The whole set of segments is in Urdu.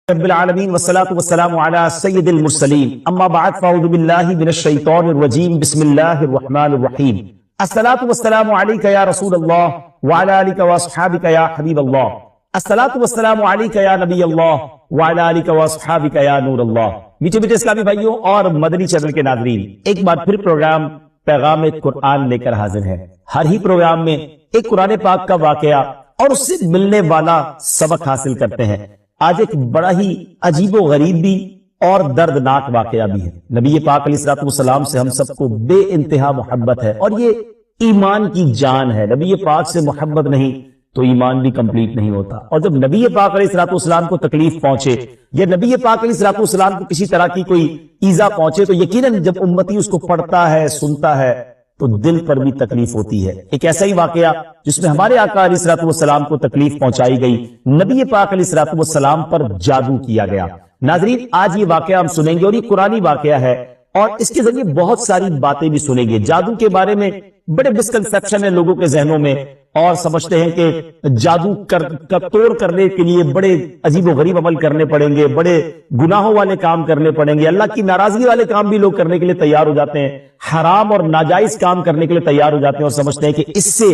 رب العالمین والصلاة والسلام علی سید المرسلین اما بعد فاعوذ باللہ من الشیطان الرجیم بسم اللہ الرحمن الرحیم الصلاة والسلام علیک یا رسول اللہ وعلی آلک واصحابک یا حبیب اللہ الصلاة والسلام علیک یا نبی اللہ وعلی آلک واصحابک یا نور اللہ۔ میٹھے میٹھے اسلامی بھائیوں اور مدنی چینل کے ناظرین، ایک بار پھر پروگرام پیغام قرآن لے کر حاضر ہے۔ ہر ہی پروگرام میں ایک قرآن پاک کا واقعہ اور اس سے ملنے والا سبق حاصل کرتے ہیں۔ آج ایک بڑا ہی عجیب و غریب بھی اور دردناک واقعہ بھی ہے۔ نبی پاک علیہ السلام سے ہم سب کو بے انتہا محبت ہے اور یہ ایمان کی جان ہے۔ نبی پاک سے محبت نہیں تو ایمان بھی کمپلیٹ نہیں ہوتا، اور جب نبی پاک علیہ السلام کو تکلیف پہنچے یا نبی پاک علیہ السلام کو کسی طرح کی کوئی ایذا پہنچے تو یقیناً جب امتی اس کو پڑھتا ہے، سنتا ہے تو دل پر بھی تکلیف ہوتی ہے۔ ایک ایسا ہی واقعہ جس میں ہمارے آقا علیہ السلام کو تکلیف پہنچائی گئی، نبی پاک علیہ السلام پر جادو کیا گیا۔ ناظرین، آج یہ واقعہ ہم سنیں گے اور یہ قرآنی واقعہ ہے اور اس کے ذریعے بہت ساری باتیں بھی سنیں گے۔ جادو کے بارے میں بڑے مسکنسپشن ہیں لوگوں کے ذہنوں میں، اور سمجھتے ہیں کہ جادو کا توڑ کرنے کے لیے بڑے عجیب و غریب عمل کرنے پڑیں گے، بڑے گناہوں والے کام کرنے پڑیں گے، اللہ کی ناراضگی والے کام بھی لوگ کرنے کے لیے تیار ہو جاتے ہیں، حرام اور ناجائز کام کرنے کے لیے تیار ہو جاتے ہیں اور سمجھتے ہیں کہ اس سے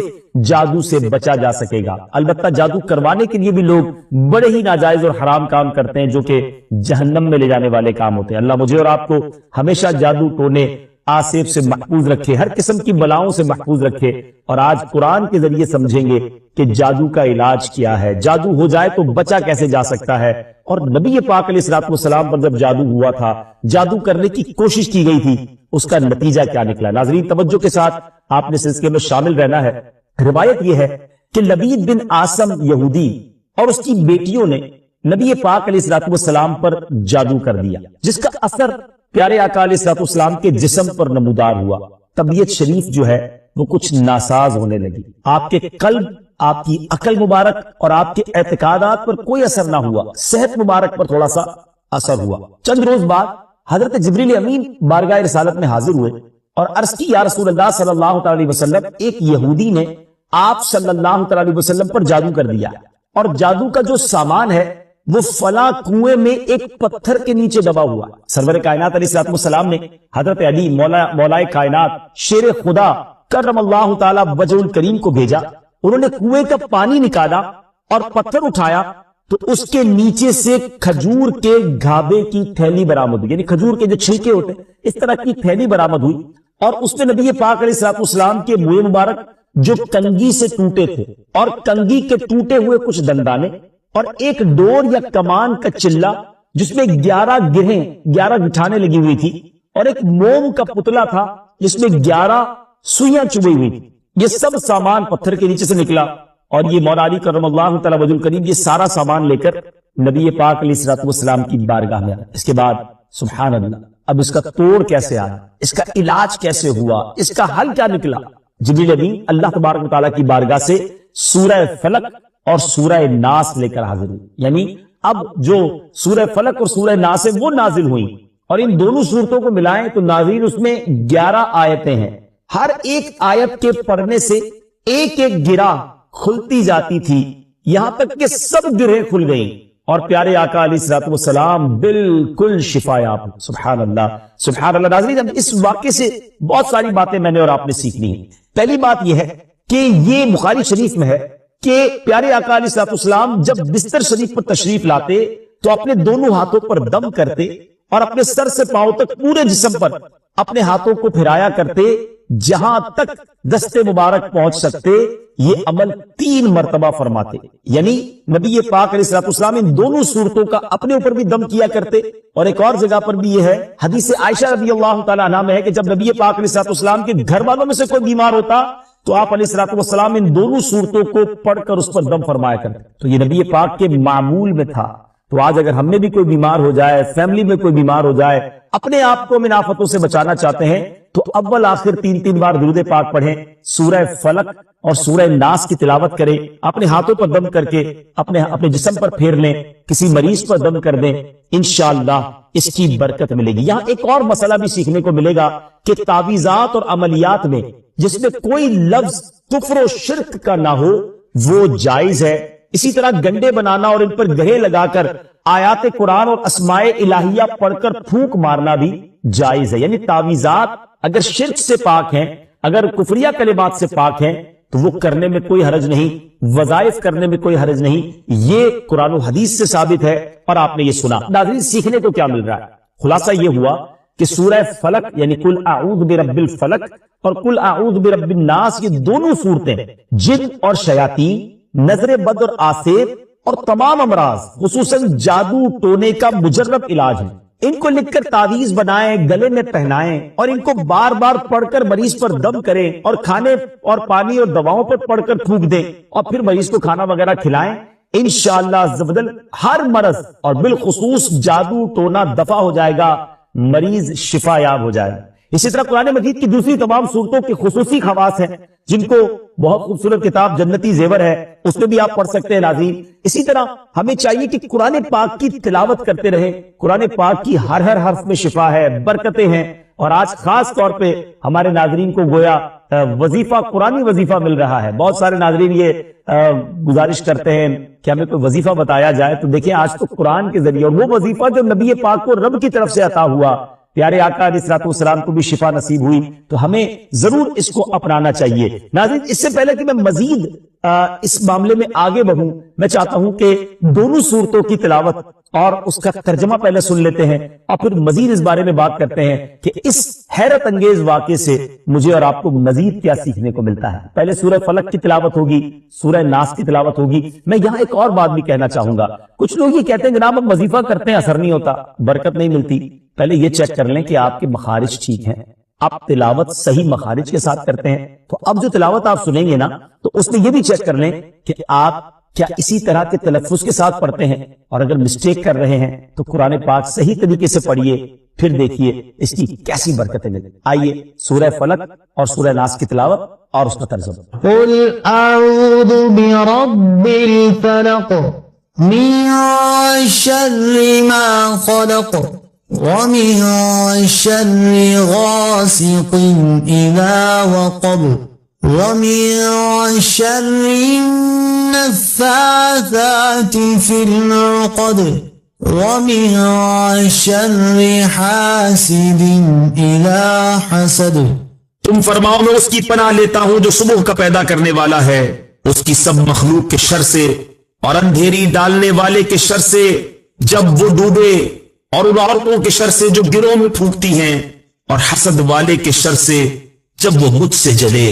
جادو سے بچا جا سکے گا۔ البتہ جادو کروانے کے لیے بھی لوگ بڑے ہی ناجائز اور حرام کام کرتے ہیں جو کہ جہنم میں لے جانے والے کام ہوتے ہیں۔ اللہ مجھے اور آپ کو ہمیشہ جادو ٹونے آصف سے محفوظ رکھے، ہر قسم کی بلاؤں سے محفوظ رکھے، اور آج قرآن کے ذریعے سمجھیں گے کہ جادو کا علاج کیا ہے، جادو ہو جائے تو بچا کیسے جا سکتا ہے، اور نبی پاک علیہ السلام پر جب جادو ہوا تھا، جادو کرنے کی کوشش کی گئی تھی، اس کا نتیجہ کیا نکلا۔ ناظرین، توجہ کے ساتھ آپ نے سلسلے میں شامل رہنا ہے۔ روایت یہ ہے کہ لبید بن عاصم یہودی اور اس کی بیٹیوں نے نبی پاک علیہ السلام پر جادو کر دیا، جس کا اثر پیارے آقا علیہ السلام کے جسم پر نمودار ہوا۔ طبیعت شریف جو ہے وہ کچھ ناساز ہونے لگی، آپ کے قلب، آپ کی عقل مبارک اور آپ کے اعتقادات پر کوئی اثر نہ ہوا، صحت مبارک پر تھوڑا سا اثر ہوا۔ چند روز بعد حضرت جبریل امین بارگاہ رسالت میں حاضر ہوئے اور عرض کی، یا رسول اللہ صلی اللہ علیہ وسلم، ایک یہودی نے آپ صلی اللہ علیہ وسلم پر جادو کر دیا، اور جادو کا جو سامان ہے وہ فلاں کنویں میں ایک پتھر کے نیچے دبا ہوا۔ سرور کائنات علیہ السلام نے حضرت علی مولائے کائنات شیر خدا کرم اللہ تعالی وجہ الکریم کو بھیجا۔ انہوں نے کنویں کا پانی نکالا اور پتھر اٹھایا تو اس کے نیچے سے کھجور کے گھابے کی تھیلی برآمد ہوئی، یعنی کھجور کے جو چھلکے ہوتے ہیں اس طرح کی تھیلی برآمد ہوئی، اور اس میں نبی پاک علیہ السلام کے منہ مبارک جو کنگھی سے ٹوٹے تھے اور کنگھی کے ٹوٹے ہوئے کچھ دندانے اور ایک ڈور یا کمان کا چلہ جس میں 11 گٹھانے لگی ہوئی تھی، اور ایک موم کا پتلا تھا جس میں 11 سوئیاں چبھی ہوئی تھی، یہ سب سامان پتھر کے نیچے سے نکلا، اور یہ مولا علی کرم اللہ تعالی وجہ الکریم یہ سارا سامان لے کر نبی پاک علیہ السلام کی بارگاہ میں آیا۔ اس کے بعد سبحان اللہ، اب اس کا توڑ کیسے آیا، اس کا علاج کیسے ہوا، اس کا حل کیا نکلا؟ جبریل امین اللہ تبارک و تعالیٰ کی بارگاہ سے سورہ فلق اور سورہ ناس لے کر حاضر ہوئی، یعنی اب جو سورہ فلق اور سورہ ناس ہے وہ نازل ہوئی، اور ان دونوں سورتوں کو ملائیں تو ناظرین اس میں 11 آیتیں ہیں۔ ہر ایک آیت کے پڑھنے سے ایک ایک گرہ کھلتی جاتی تھی، یہاں تک کہ سب گرہیں کھل گئیں، اور پیارے آقا علیہ السلام بالکل شفا یاب۔ سبحان اللہ سبحان اللہ۔ ناظرین، اب اس واقعے سے بہت ساری باتیں میں نے اور آپ نے سیکھنی ہیں۔ پہلی بات یہ ہے کہ یہ بخاری شریف میں ہے کہ پیارے آقا علیہ السلام جب بستر شریف پر تشریف لاتے تو اپنے دونوں ہاتھوں پر دم کرتے اور اپنے سر سے پاؤں تک پورے جسم پر اپنے ہاتھوں کو پھیرایا کرتے، جہاں تک دست مبارک پہنچ سکتے یہ عمل 3 مرتبہ فرماتے، یعنی نبی پاک علیہ السلام ان دونوں صورتوں کا اپنے اوپر بھی دم کیا کرتے۔ اور ایک اور جگہ پر بھی یہ ہے، حدیث عائشہ رضی اللہ تعالی عنہا میں ہے کہ جب نبی پاک علیہ السلام کے گھر والوں میں سے کوئی بیمار ہوتا تو آپ علیہ السلام ان دونوں صورتوں کو پڑھ کر اس پر دم فرمایا کرتے۔ تو یہ نبی پاک کے معمول میں تھا۔ تو آج اگر ہم میں بھی کوئی بیمار ہو جائے، فیملی میں کوئی بیمار ہو جائے، اپنے آپ کو من آفتوں سے بچانا چاہتے ہیں تو اول آخر 3 بار درود پاک پڑھیں، سورہ فلق اور سورہ ناس کی تلاوت کریں، اپنے ہاتھوں پر دم کر کے اپنے جسم پر پھیر لیں، کسی مریض پر دم کر دیں، انشاءاللہ اس کی برکت ملے گی۔ یہاں ایک اور مسئلہ بھی سیکھنے کو ملے گا کہ تعویذات اور عملیات میں جس میں کوئی لفظ کفر و شرک کا نہ ہو وہ جائز ہے۔ اسی طرح گنڈے بنانا اور ان پر گرے لگا کر آیات قرآن اور اسماء الہیہ پڑھ کر پھونک مارنا بھی جائز ہے. یعنی تعویذات اگر شرک سے پاک ہیں، اگر کفریہ کلمات سے پاک ہیں تو وہ کرنے میں کوئی حرج نہیں، وظائف کرنے میں کوئی حرج نہیں. یہ قرآن و حدیث سے ثابت ہے اور آپ نے یہ سنا. ناظرین، سیکھنے کو کیا مل رہا ہے؟ خلاصہ یہ ہوا کہ سورہ فلق یعنی قل اعوذ برب الفلق اور قل اعوذ برب الناس، یہ دونوں صورتیں جن اور شیاطین، نظر بد اور آسیب اور تمام امراض خصوصاً جادو ٹونے کا مجرب علاج ہے. ان کو لکھ کر تعویذ بنائیں، گلے میں پہنائیں اور ان کو بار بار پڑھ کر مریض پر دم کریں اور کھانے اور پانی اور دواؤں پر پڑھ کر پھونک دیں اور پھر مریض کو کھانا وغیرہ کھلائیں. انشاءاللہ عز و جل ہر مرض اور بالخصوص جادو ٹونا دفع ہو جائے گا، مریض شفا یاب ہو جائے گا. اسی طرح قرآن مجید کی دوسری تمام صورتوں کی خصوصی خواص ہیں جن کو بہت خوبصورت کتاب جنتی زیور ہے اس میں بھی آپ پڑھ سکتے ہیں ناظرین. اسی طرح ہمیں چاہیے کہ قرآن پاک کی تلاوت کرتے رہیں. قرآن پاک کی ہر حرف میں شفا ہے، برکتیں ہیں. اور آج خاص طور پہ ہمارے ناظرین کو گویا وظیفہ، قرآنی وظیفہ مل رہا ہے. بہت سارے ناظرین یہ گزارش کرتے ہیں کہ ہمیں کوئی وظیفہ بتایا جائے. تو دیکھیں آج تو قرآن کے ذریعے، اور وہ وظیفہ جو نبی پاک کو رب کی طرف سے عطا ہوا، پیارے آقا علیہ الصلوۃ والسلام کو بھی شفا نصیب ہوئی، تو ہمیں ضرور اس کو اپنانا چاہیے. ناظرین، اس سے پہلے کہ میں مزید اس معاملے میں آگے بڑھوں، میں چاہتا ہوں کہ دونوں صورتوں کی تلاوت اور اس کا ترجمہ پہلے سن لیتے ہیں اور پھر مزید اس بارے میں بات کرتے ہیں کہ اس حیرت انگیز واقعے سے مجھے اور آپ کو مزید کیا سیکھنے کو ملتا ہے. پہلے سورہ فلق کی تلاوت ہوگی، سورہ ناس کی تلاوت ہوگی. میں یہاں ایک اور بات بھی کہنا چاہوں گا. کچھ لوگ یہ کہتے ہیں جناب ہم وظیفہ کرتے ہیں، اثر نہیں ہوتا، برکت نہیں ملتی. پہلے یہ چیک کر لیں کہ آپ کے مخارج ٹھیک ہیں، آپ تلاوت صحیح مخارج کے ساتھ کرتے ہیں. تو اب جو تلاوت آپ سنیں گے نا تو اس میں یہ بھی چیک کر لیں کہ آپ کیا اسی طرح کے تلفظ کے ساتھ پڑھتے ہیں، اور اگر مسٹیک کر رہے ہیں تو قرآن پاک صحیح طریقے سے پڑھیے، پھر دیکھیے اس کی کیسی برکتیں ملیں. آئیے سورہ فلق اور سورہ ناس کی تلاوت اور اس کا ترجمہ. قل اعوذ برب الفلق من شر ما خلق ومن شر غاسق اذا وقب ومن شر النفاثات في العقد ومن شر حاسد اذا حسد. تم فرماؤ میں اس کی پناہ لیتا ہوں جو صبح کا پیدا کرنے والا ہے، اس کی سب مخلوق کے شر سے، اور اندھیری ڈالنے والے کے شر سے جب وہ ڈوبے، اور ان عورتوں کے شر سے جو گروہ میں پھونکتی ہیں، اور حسد والے کے شر سے جب وہ مجھ سے جلے.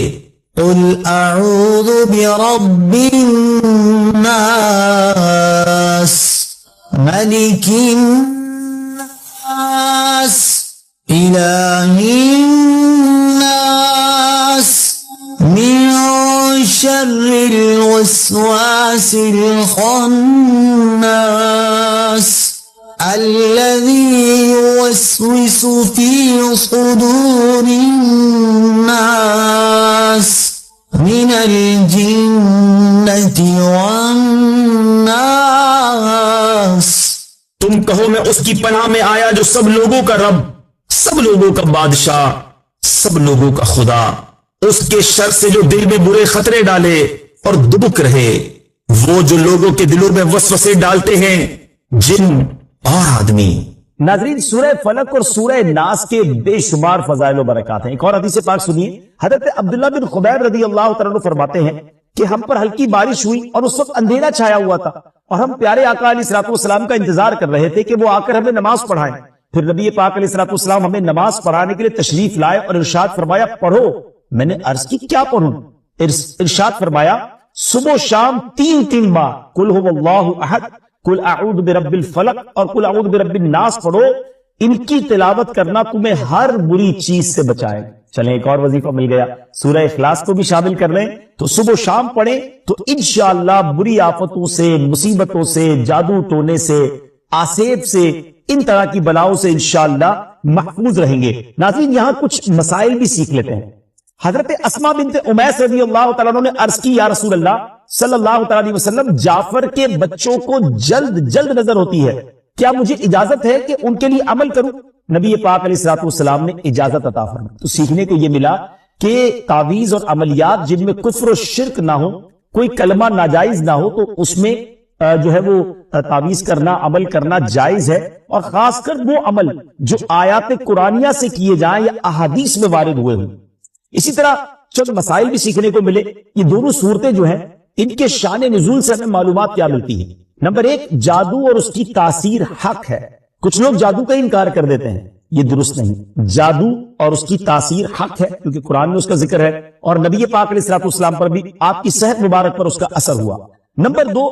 قل اعوذ برب الناس ملک الناس الہ الناس من شر الوسواس الخناس الذي يوسوس في صدور الناس من الجنة والناس. تم کہو میں اس کی پناہ میں آیا جو سب لوگوں کا رب، سب لوگوں کا بادشاہ، سب لوگوں کا خدا، اس کے شر سے جو دل میں برے خطرے ڈالے اور دبک رہے، وہ جو لوگوں کے دلوں میں وسوسے ڈالتے ہیں، جن اور آدمی. ناظرین، سورہ فلق اور سورہ ناس کے بے شمار فضائل و برکات ہیں. ایک اور حدیث پاک سنیے. حضرت عبداللہ بن خبیب رضی اللہ تعالیٰ عنہ فرماتے ہیں کہ ہم پر ہلکی بارش ہوئی اور اس وقت اندھیرا چھایا ہوا تھا، اور ہم پیارے آقا علیہ الصلوۃ والسلام کا انتظار کر رہے تھے کہ وہ آ کر ہمیں نماز پڑھائیں. پھر نبی پاک علیہ الصلوۃ والسلام ہمیں نماز پڑھانے کے لیے تشریف لائے اور ارشاد فرمایا پڑھو. میں نے عرض کی کیا پڑھوں؟ ارشاد فرمایا صبح و شام 3 بار قل هو اللہ احد، قل اعوذ برب الفلق اور قل اعوذ برب الناس پڑھو. ان کی تلاوت کرنا تمہیں ہر بری چیز سے بچائے. چلیں ایک اور وظیفہ مل گیا، سورہ اخلاص کو بھی شامل کر لیں تو صبح و شام پڑھیں تو انشاءاللہ بری آفتوں سے، مصیبتوں سے، جادو ٹونے سے، آسیب سے، ان طرح کی بلاؤں سے انشاءاللہ محفوظ رہیں گے. ناظرین، یہاں کچھ مسائل بھی سیکھ لیتے ہیں. حضرت اسماء بنت امیس رضی اللہ تعالیٰ عنہ نے عرض کی یا رسول اللہ صلی اللہ تعالیٰ علیہ وسلم، جعفر کے بچوں کو جلد نظر ہوتی ہے، کیا مجھے اجازت ہے کہ ان کے لیے عمل کروں؟ نبی پاک علیہ الصلوۃ والسلام نے اجازت عطا فرمائی. تو سیکھنے کو یہ ملا کہ تعویذ اور عملیات جن میں کفر و شرک نہ ہو، کوئی کلمہ ناجائز نہ ہو، تو اس میں جو ہے وہ تعویذ کرنا، عمل کرنا جائز ہے، اور خاص کر وہ عمل جو آیات قرآنیہ سے کیے جائیں یا احادیث میں وارد ہوئے ہوں۔ اسی طرح چند مسائل بھی سیکھنے کو ملے۔ یہ دونوں صورتیں جو ہیں ان کے شان نزول سے ہمیں معلومات کیا ملتی ہیں۔ نمبر 1، جادو اور اس کی تاثیر حق ہے۔ کچھ لوگ جادو کا انکار کر دیتے ہیں، یہ درست نہیں۔ جادو اور اس کی تاثیر حق ہے، کیونکہ قرآن میں اس کا ذکر ہے، اور نبی پاک علیہ الصلوۃ والسلام پر بھی آپ کی صحت مبارک پر اس کا اثر ہوا۔ نمبر 2،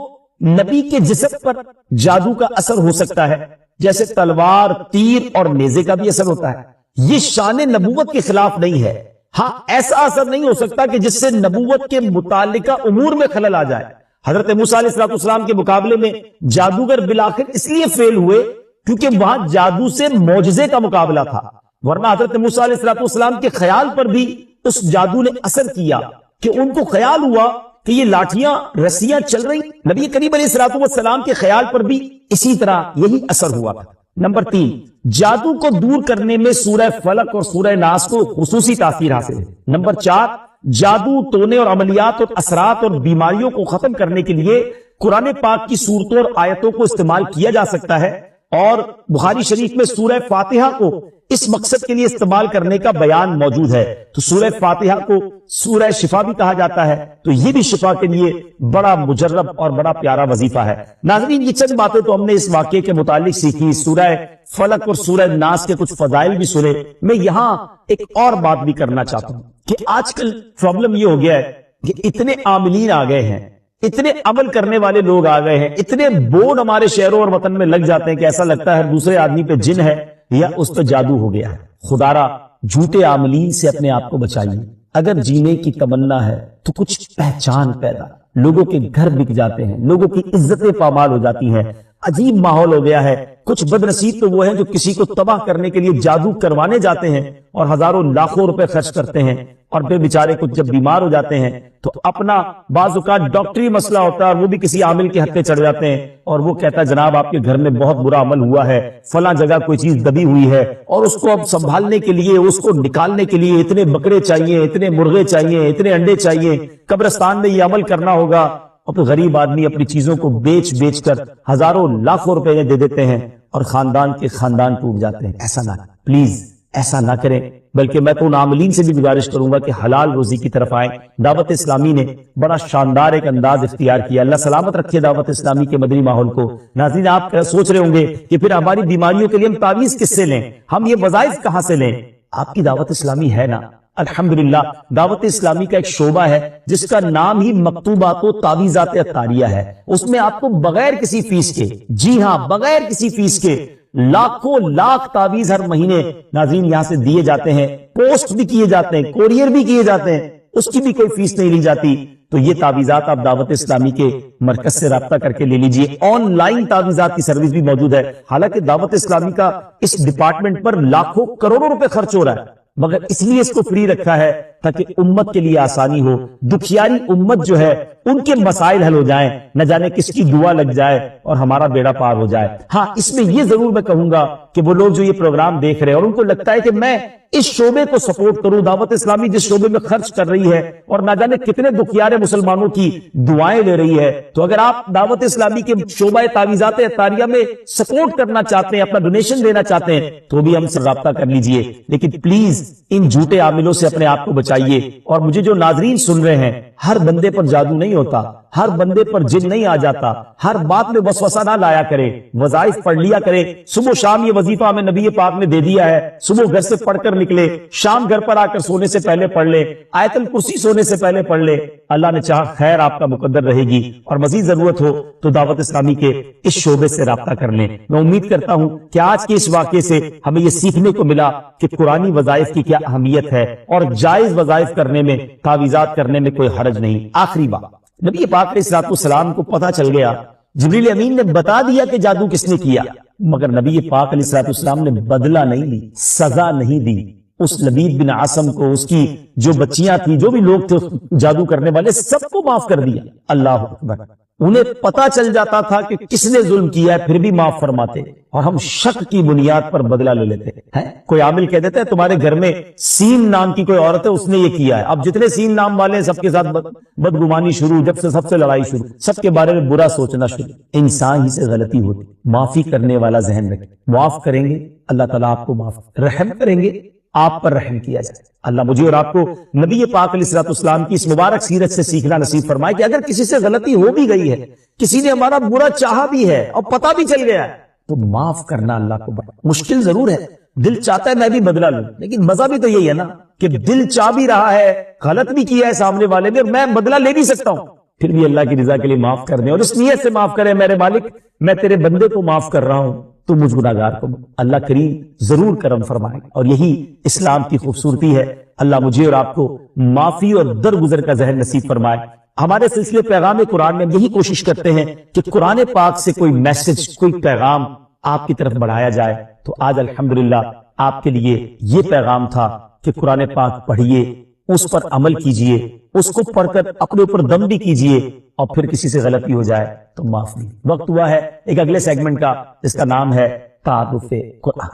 نبی کے جسم پر جادو کا اثر ہو سکتا ہے، جیسے تلوار، تیر اور نیزے کا بھی اثر ہوتا ہے۔ یہ شان نبوت کے خلاف نہیں ہے۔ ہاں، ایسا اثر نہیں ہو سکتا کہ جس سے نبوت کے متعلقہ امور میں خلل آ جائے۔ حضرت موسیٰ علیہ الصلوۃ والسلام کے مقابلے میں جادوگر بالآخر اس لیے فیل ہوئے کیونکہ وہاں جادو سے معجزے کا مقابلہ تھا، ورنہ حضرت موسیٰ علیہ الصلوۃ والسلام کے خیال پر بھی اس جادو نے اثر کیا کہ ان کو خیال ہوا کہ یہ لاٹھیاں، رسیاں چل رہی۔ نبی کریم علیہ الصلوۃ والسلام کے خیال پر بھی اسی طرح یہی اثر ہوا تھا۔ نمبر 3، جادو کو دور کرنے میں سورہ فلق اور سورہ ناس کو خصوصی تاثیر حاصل ہے۔ نمبر 4، جادو ٹونے اور عملیات اور اثرات اور بیماریوں کو ختم کرنے کے لیے قرآن پاک کی صورتوں اور آیتوں کو استعمال کیا جا سکتا ہے، اور بخاری شریف میں سورہ فاتحہ کو اس مقصد کے لیے استعمال کرنے کا بیان موجود ہے۔ تو سورہ فاتحہ کو سورہ شفا بھی کہا جاتا ہے، تو یہ بھی شفا کے لیے بڑا مجرب اور بڑا پیارا وظیفہ ہے۔ ناظرین، یہ چند باتیں تو ہم نے اس واقعے کے متعلق سیکھی، سورہ فلق اور سورہ ناس کے کچھ فضائل بھی سنے۔ میں یہاں ایک اور بات بھی کرنا چاہتا ہوں کہ آج کل پرابلم یہ ہو گیا ہے کہ اتنے عاملین آ گئے ہیں، اتنے عمل کرنے والے لوگ آ گئے ہیں، اتنے بورڈ ہمارے شہروں اور وطن میں لگ جاتے ہیں کہ ایسا لگتا ہے ہر دوسرے آدمی پہ جن ہے یا اس پہ جادو ہو گیا ہے۔ خدارا جھوٹے عاملین سے اپنے آپ کو بچائیے۔ اگر جینے کی تمنا ہے تو کچھ پہچان پیدا، لوگوں کے گھر بک جاتے ہیں، لوگوں کی عزتیں پامال ہو جاتی ہیں، عجیب ماحول ہو گیا ہے۔ کچھ بد نصیب تو وہ ہیں جو کسی کو تباہ کرنے کے لیے جادو کروانے جاتے ہیں اور ہزاروں لاکھوں روپے خرچ کرتے ہیں، اور پھر بیچارے کچھ جب بیمار ہو جاتے ہیں تو اپنا بعض اوقات ڈاکٹری مسئلہ ہوتا ہے اور وہ بھی کسی عامل کے حق پہ چڑھ جاتے ہیں، اور وہ کہتا ہے جناب آپ کے گھر میں بہت برا عمل ہوا ہے، فلاں جگہ کوئی چیز دبی ہوئی ہے، اور اس کو اب سنبھالنے کے لیے، اس کو نکالنے کے لیے اتنے بکرے چاہیے، اتنے مرغے چاہیے، اتنے انڈے چاہیے، قبرستان میں یہ عمل کرنا ہوگا، اور پھر غریب آدمی اپنی چیزوں کو بیچ کر ہزاروں لاکھوں روپے دے دیتے ہیں اور خاندان کے خاندان ٹوٹ جاتے ہیں۔ ایسا نہ، پلیز ایسا نہ کریں، بلکہ میں تو ان عاملین سے بھی گزارش کروں گا کہ حلال روزی کی طرف آئیں۔ دعوت اسلامی نے بڑا شاندار ایک انداز اختیار کیا، اللہ سلامت رکھے دعوت اسلامی کے مدنی ماحول کو۔ ناظرین، آپ سوچ رہے ہوں گے کہ پھر ہماری بیماریوں کے لیے ہم تعویذ کس سے لیں، ہم یہ وظائف کہاں سے لیں؟ آپ کی دعوت اسلامی ہے نا، الحمدللہ دعوت اسلامی کا ایک شعبہ ہے جس کا نام ہی مکتوبات و تعویذات عطاریہ ہے۔ اس میں آپ کو بغیر کسی فیس کے، جی ہاں بغیر کسی فیس کے، لاکھوں لاکھ تعویذ ہر مہینے ناظرین یہاں سے دیے جاتے ہیں، پوسٹ بھی کیے جاتے ہیں، کوریئر بھی کیے جاتے ہیں، اس کی بھی کوئی فیس نہیں لی جاتی۔ تو یہ تعویذات آپ دعوت اسلامی کے مرکز سے رابطہ کر کے لے لیجئے۔ آن لائن تعویذات کی سروس بھی موجود ہے، حالانکہ دعوت اسلامی کا اس ڈپارٹمنٹ پر لاکھوں کروڑوں روپے خرچ ہو رہا ہے، مگر اس لیے اس کو فری رکھا ہے تاکہ امت کے لیے آسانی ہو، دکھیاری امت جو ہے ان کے مسائل حل ہو جائیں، نہ جانے کس کی دعا لگ جائے اور ہمارا بیڑا پار ہو جائے۔ ہاں، اس میں یہ ضرور میں کہوں گا کہ وہ لوگ جو یہ پروگرام دیکھ رہے ہیں اور ان کو لگتا ہے کہ میں اس شعبے کو سپورٹ کروں، دعوت اسلامی جس شعبے میں خرچ کر رہی ہے اور نہ جانے کتنے دکھیارے مسلمانوں کی دعائیں لے رہی ہے، تو اگر آپ دعوت اسلامی کے شعبہ تعویذات عطاریہ میں سپورٹ کرنا چاہتے ہیں، اپنا ڈونیشن دینا چاہتے ہیں، تو بھی ہم سے رابطہ کر لیجئے۔ لیکن پلیز ان جھوٹے عاملوں سے اپنے آپ کو بچائیے۔ اور مجھے جو ناظرین سن رہے ہیں، ہر بندے پر جادو نہیں ہوتا، ہر بندے پر جن نہیں آ جاتا، ہر بات میں وسوسہ نہ لایا کرے، وظائف پڑھ لیا کرے۔ صبح شام یہ وظیفہ ہمیں نبی پاک نے دے دیا ہے، صبح گھر سے پڑھ کر نکلے، شام گھر پر آ کر سونے سے پہلے پڑھ لے، آیت الکرسی سونے سے پہلے پڑھ لے، اللہ نے چاہا خیر آپ کا مقدر رہے گی، اور مزید ضرورت ہو تو دعوت اسلامی کے اس شعبے سے رابطہ کر لیں۔ میں امید کرتا ہوں کہ آج کے اس واقعے سے ہمیں یہ سیکھنے کو ملا کہ قرآنی وظائف کی کیا اہمیت ہے، اور جائز وظائف کرنے میں، تعویذات کرنے میں کوئی حرج نہیں۔ آخری بات، نبی پاک علیہ الصلوۃ والسلام کو پتہ چل گیا، جبریل امین نے بتا دیا کہ جادو کس نے کیا، مگر نبی پاک علیہ الصلوۃ والسلام نے بدلہ نہیں لی، سزا نہیں دی۔ اس لبید بن عاصم کو، اس کی جو بچیاں تھیں، جو بھی لوگ تھے جادو کرنے والے، سب کو معاف کر دیا۔ اللہ اکبر۔ انہیں پتا چل جاتا تھا کہ کس نے ظلم کیا ہے، پھر بھی معاف فرماتے، اور ہم شک کی بنیاد پر بدلہ لے لیتے ہیں۔ کوئی عامل کہہ دیتا ہے تمہارے گھر میں سین نام کی کوئی عورت ہے، اس نے یہ کیا ہے، اب جتنے سین نام والے ہیں سب کے ساتھ بدگمانی شروع، جب سے سب سے لڑائی شروع، سب کے بارے میں برا سوچنا شروع۔ انسان ہی سے غلطی ہوتی، معافی کرنے والا ذہن رکھے، معاف کریں گے اللہ تعالیٰ آپ کو معاف، رحم کریں گے آپ پر رحم کیا جائے۔ اللہ مجھے اور آپ کو نبی پاک علیہ الصلوۃ والسلام کی اس مبارک سیرت سے سیکھنا نصیب فرمائے کہ اگر کسی سے غلطی ہو بھی گئی ہے، کسی نے ہمارا برا چاہا بھی ہے اور پتہ بھی چل گیا ہے، تو معاف کرنا اللہ کو بڑا مشکل ضرور ہے۔ دل چاہتا ہے میں بھی بدلہ لوں، لیکن مزہ بھی تو یہی ہے نا کہ دل چاہ بھی رہا ہے، غلط بھی کیا ہے سامنے والے نے، میں بدلہ لے بھی سکتا ہوں، پھر بھی اللہ کی رضا کے لیے معاف کر دیں اور اس نیت سے معاف کریں، میرے مالک میں تیرے بندے کو معاف کر رہا ہوں، تو مجھ گناہگار کو اللہ کریم ضرور کرم فرمائے۔ اور یہی اسلام کی خوبصورتی ہے۔ اللہ مجھے اور آپ کو معافی اور درگزر کا ذہن نصیب فرمائے۔ ہمارے سلسلے پیغام قرآن میں یہی کوشش کرتے ہیں کہ قرآن پاک سے کوئی میسج، کوئی پیغام آپ کی طرف بڑھایا جائے، تو آج الحمدللہ آپ کے لیے یہ پیغام تھا کہ قرآن پاک پڑھیے، اس پر عمل کیجئے، اس کو پڑھ کر اپنے اوپر دم بھی کیجئے، اور پھر کسی سے غلطی ہو جائے تو معاف نہیں۔ وقت ہوا ہے ایک اگلے سیگمنٹ کا جس کا نام ہے تعارف قرآن۔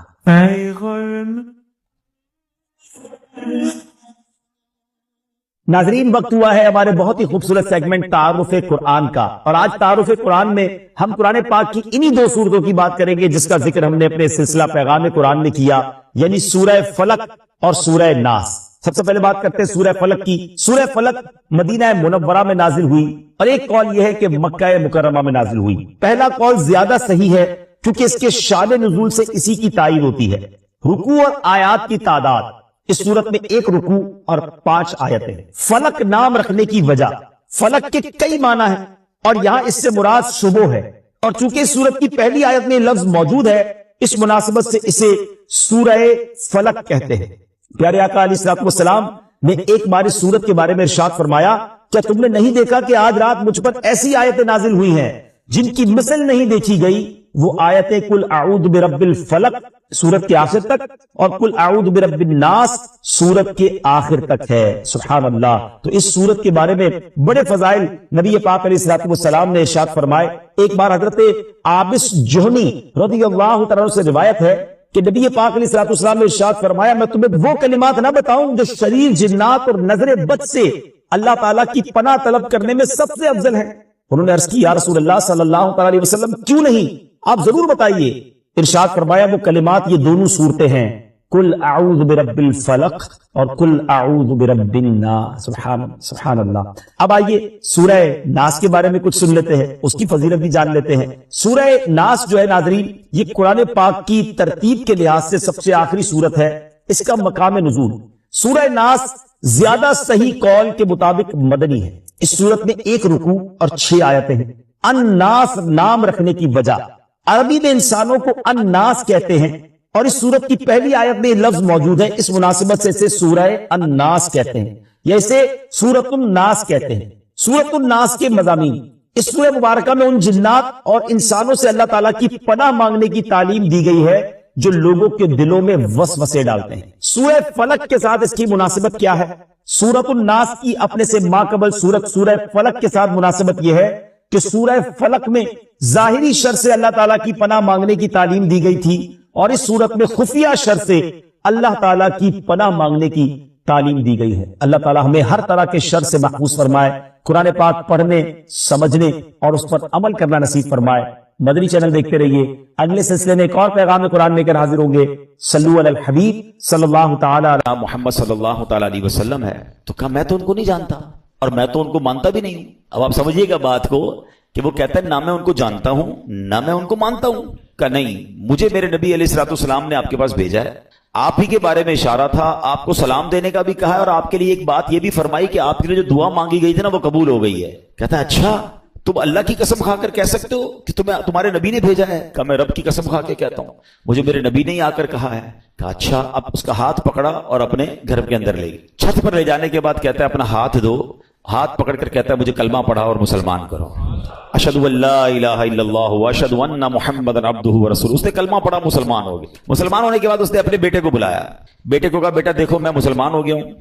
ناظرین، وقت ہوا ہے ہمارے بہت ہی خوبصورت سیگمنٹ تعارف قرآن کا، اور آج تعارف قرآن میں ہم قرآن پاک کی انہی دو سورتوں کی بات کریں گے جس کا ذکر ہم نے اپنے سلسلہ پیغام قرآن میں کیا، یعنی سورہ فلق اور سورہ ناس۔ سب سے پہلے بات کرتے ہیں سورہ فلق کی۔ سورہ فلق مدینہ منورہ میں نازل ہوئی، اور ایک قول یہ ہے کہ مکہ مکرمہ میں نازل ہوئی۔ پہلا قول زیادہ صحیح ہے کیونکہ اس کے شان نزول سے اسی کی تائید ہوتی ہے۔ رکوع اور آیات کی تعداد، اس صورت میں 1 رکوع اور 5 آیتیں۔ فلق نام رکھنے کی وجہ، فلق کے کئی معنی ہیں اور یہاں اس سے مراد صبح ہے، اور چونکہ اس صورت کی پہلی آیت میں لفظ موجود ہے، اس مناسبت سے اسے سورہ فلق کہتے ہیں۔ پیارے آقا علیہ الصلوۃ والسلام نے ایک بار اس سورت کے بارے میں ارشاد فرمایا، کیا تم نے نہیں دیکھا کہ آج رات مجھ پر ایسی آیتیں نازل ہوئی ہیں جن کی مثل نہیں دیکھی گئی؟ وہ آیتیں قل اعوذ برب الفلق سورت کے آخر تک اور قل اعوذ برب الناس سورت کے آخر تک ہے۔ سبحان اللہ۔ تو اس سورت کے بارے میں بڑے فضائل نبی پاک علیہ الصلوۃ والسلام نے ارشاد فرمائے۔ ایک بار حضرت عابس جہنی رضی اللہ تعالیٰ سے روایت ہے کہ نبی پاک علیہ الصلوۃ والسلام نے ارشاد فرمایا، میں تمہیں وہ کلمات نہ بتاؤں جو شریر، جنات اور نظر بد سے اللہ تعالیٰ کی پناہ طلب کرنے میں سب سے افضل ہے۔ انہوں نے عرض کی، یا رسول اللہ صلی اللہ تعالیٰ علیہ وسلم کیوں نہیں، آپ ضرور بتائیے۔ ارشاد فرمایا وہ کلمات یہ دونوں صورتیں ہیں، قل اعوذ برب الفلق اور قل اعوذ برب الناس۔ سبحان اللہ۔ اب آئیے سورہ ناس کے بارے میں کچھ سن لیتے ہیں، اس کی فضیلت بھی جان لیتے ہیں۔ سورہ ناس جو ہے ناظرین، یہ قرآن پاک کی ترتیب کے لحاظ سے سب سے آخری سورت ہے۔ اس کا مقام نزول، سورہ ناس زیادہ صحیح قول کے مطابق مدنی ہے۔ اس سورت میں 1 رکوع اور 6 آیتیں ہیں۔ الناس نام رکھنے کی وجہ، عربی میں انسانوں کو الناس کہتے ہیں، اور اس سورت کی پہلی آیت میں یہ لفظ موجود ہے، اس مناسبت سے اسے سورہ الناس کہتے ہیں یا اسے سورۃ الناس کہتے ہیں۔ سورۃ الناس کے مضامین، اس سورہ مبارکہ میں ان جنات اور انسانوں سے اللہ تعالیٰ کی پناہ مانگنے کی تعلیم دی گئی ہے جو لوگوں کے دلوں میں وسوسے ڈالتے ہیں۔ سورہ فلق کے ساتھ اس کی مناسبت کیا ہے؟ سورۃ الناس کی اپنے سے ماقبل سورت سورہ فلق کے ساتھ مناسبت یہ ہے کہ سورہ فلق میں ظاہری شر سے اللہ تعالیٰ کی پناہ مانگنے کی تعلیم دی گئی تھی، اور اس صورت میں خفیہ شر سے اللہ تعالیٰ کی پناہ مانگنے کی تعلیم دی گئی ہے۔ اللہ تعالیٰ ہمیں ہر طرح کے شر سے محفوظ فرمائے، قرآن پاک پڑھنے، سمجھنے اور اس پر عمل کرنا نصیب فرمائے۔ مدنی چینل دیکھتے رہیے، اگلے سلسلے میں ایک اور پیغام قرآن لے کر حاضر ہوں گے۔ صلو علی الحبیب صلی اللہ تعالی علی محمد صلی اللہ تعالی علیہ وسلم ہے، تو کہا میں تو ان کو نہیں جانتا اور میں تو ان کو مانتا بھی نہیں ہوں۔ اب آپ سمجھیے گا بات کو کہ وہ کہتا ہے نہ میں ان کو جانتا ہوں نہ میں ان کو مانتا ہوں۔ کہ نہیں، مجھے میرے نبی علیہ الصلوۃ والسلام نے آپ کے پاس بھیجا ہے، آپ ہی کے بارے میں اشارہ تھا، آپ کو سلام دینے کا بھی کہا ہے، اور آپ کے لیے ایک بات یہ بھی فرمائی کہ آپ کے لیے جو دعا مانگی گئی تھی نا وہ قبول ہو گئی ہے۔ کہتا ہے اچھا، تم اللہ کی قسم کھا کر کہہ سکتے ہو کہ تمہارے نبی نے بھیجا ہے؟ کہا میں رب کی قسم کھا کے کہتا ہوں، مجھے میرے نبی نے ہی آ کر کہا ہے۔ کہا اچھا۔ اب اس کا ہاتھ پکڑا اور اپنے گھر کے اندر لے گئی۔ چھت پر لے جانے کے بعد کہتا ہے اپنا ہاتھ دو، ہاتھ پکڑ کر کہتا ہے مجھے کلمہ پڑھا اور مسلمان کرو۔ اشہد ان لا الہ الا اللہ واشہد ان محمدا عبدہ ورسولہ۔ اس نے کلمہ پڑھا، مسلمان ہو گیا۔ مسلمان ہونے کے بعد اس نے اپنے بیٹے کو بلایا، بیٹے کو کہا بیٹا دیکھو میں مسلمان ہو گیا ہوں،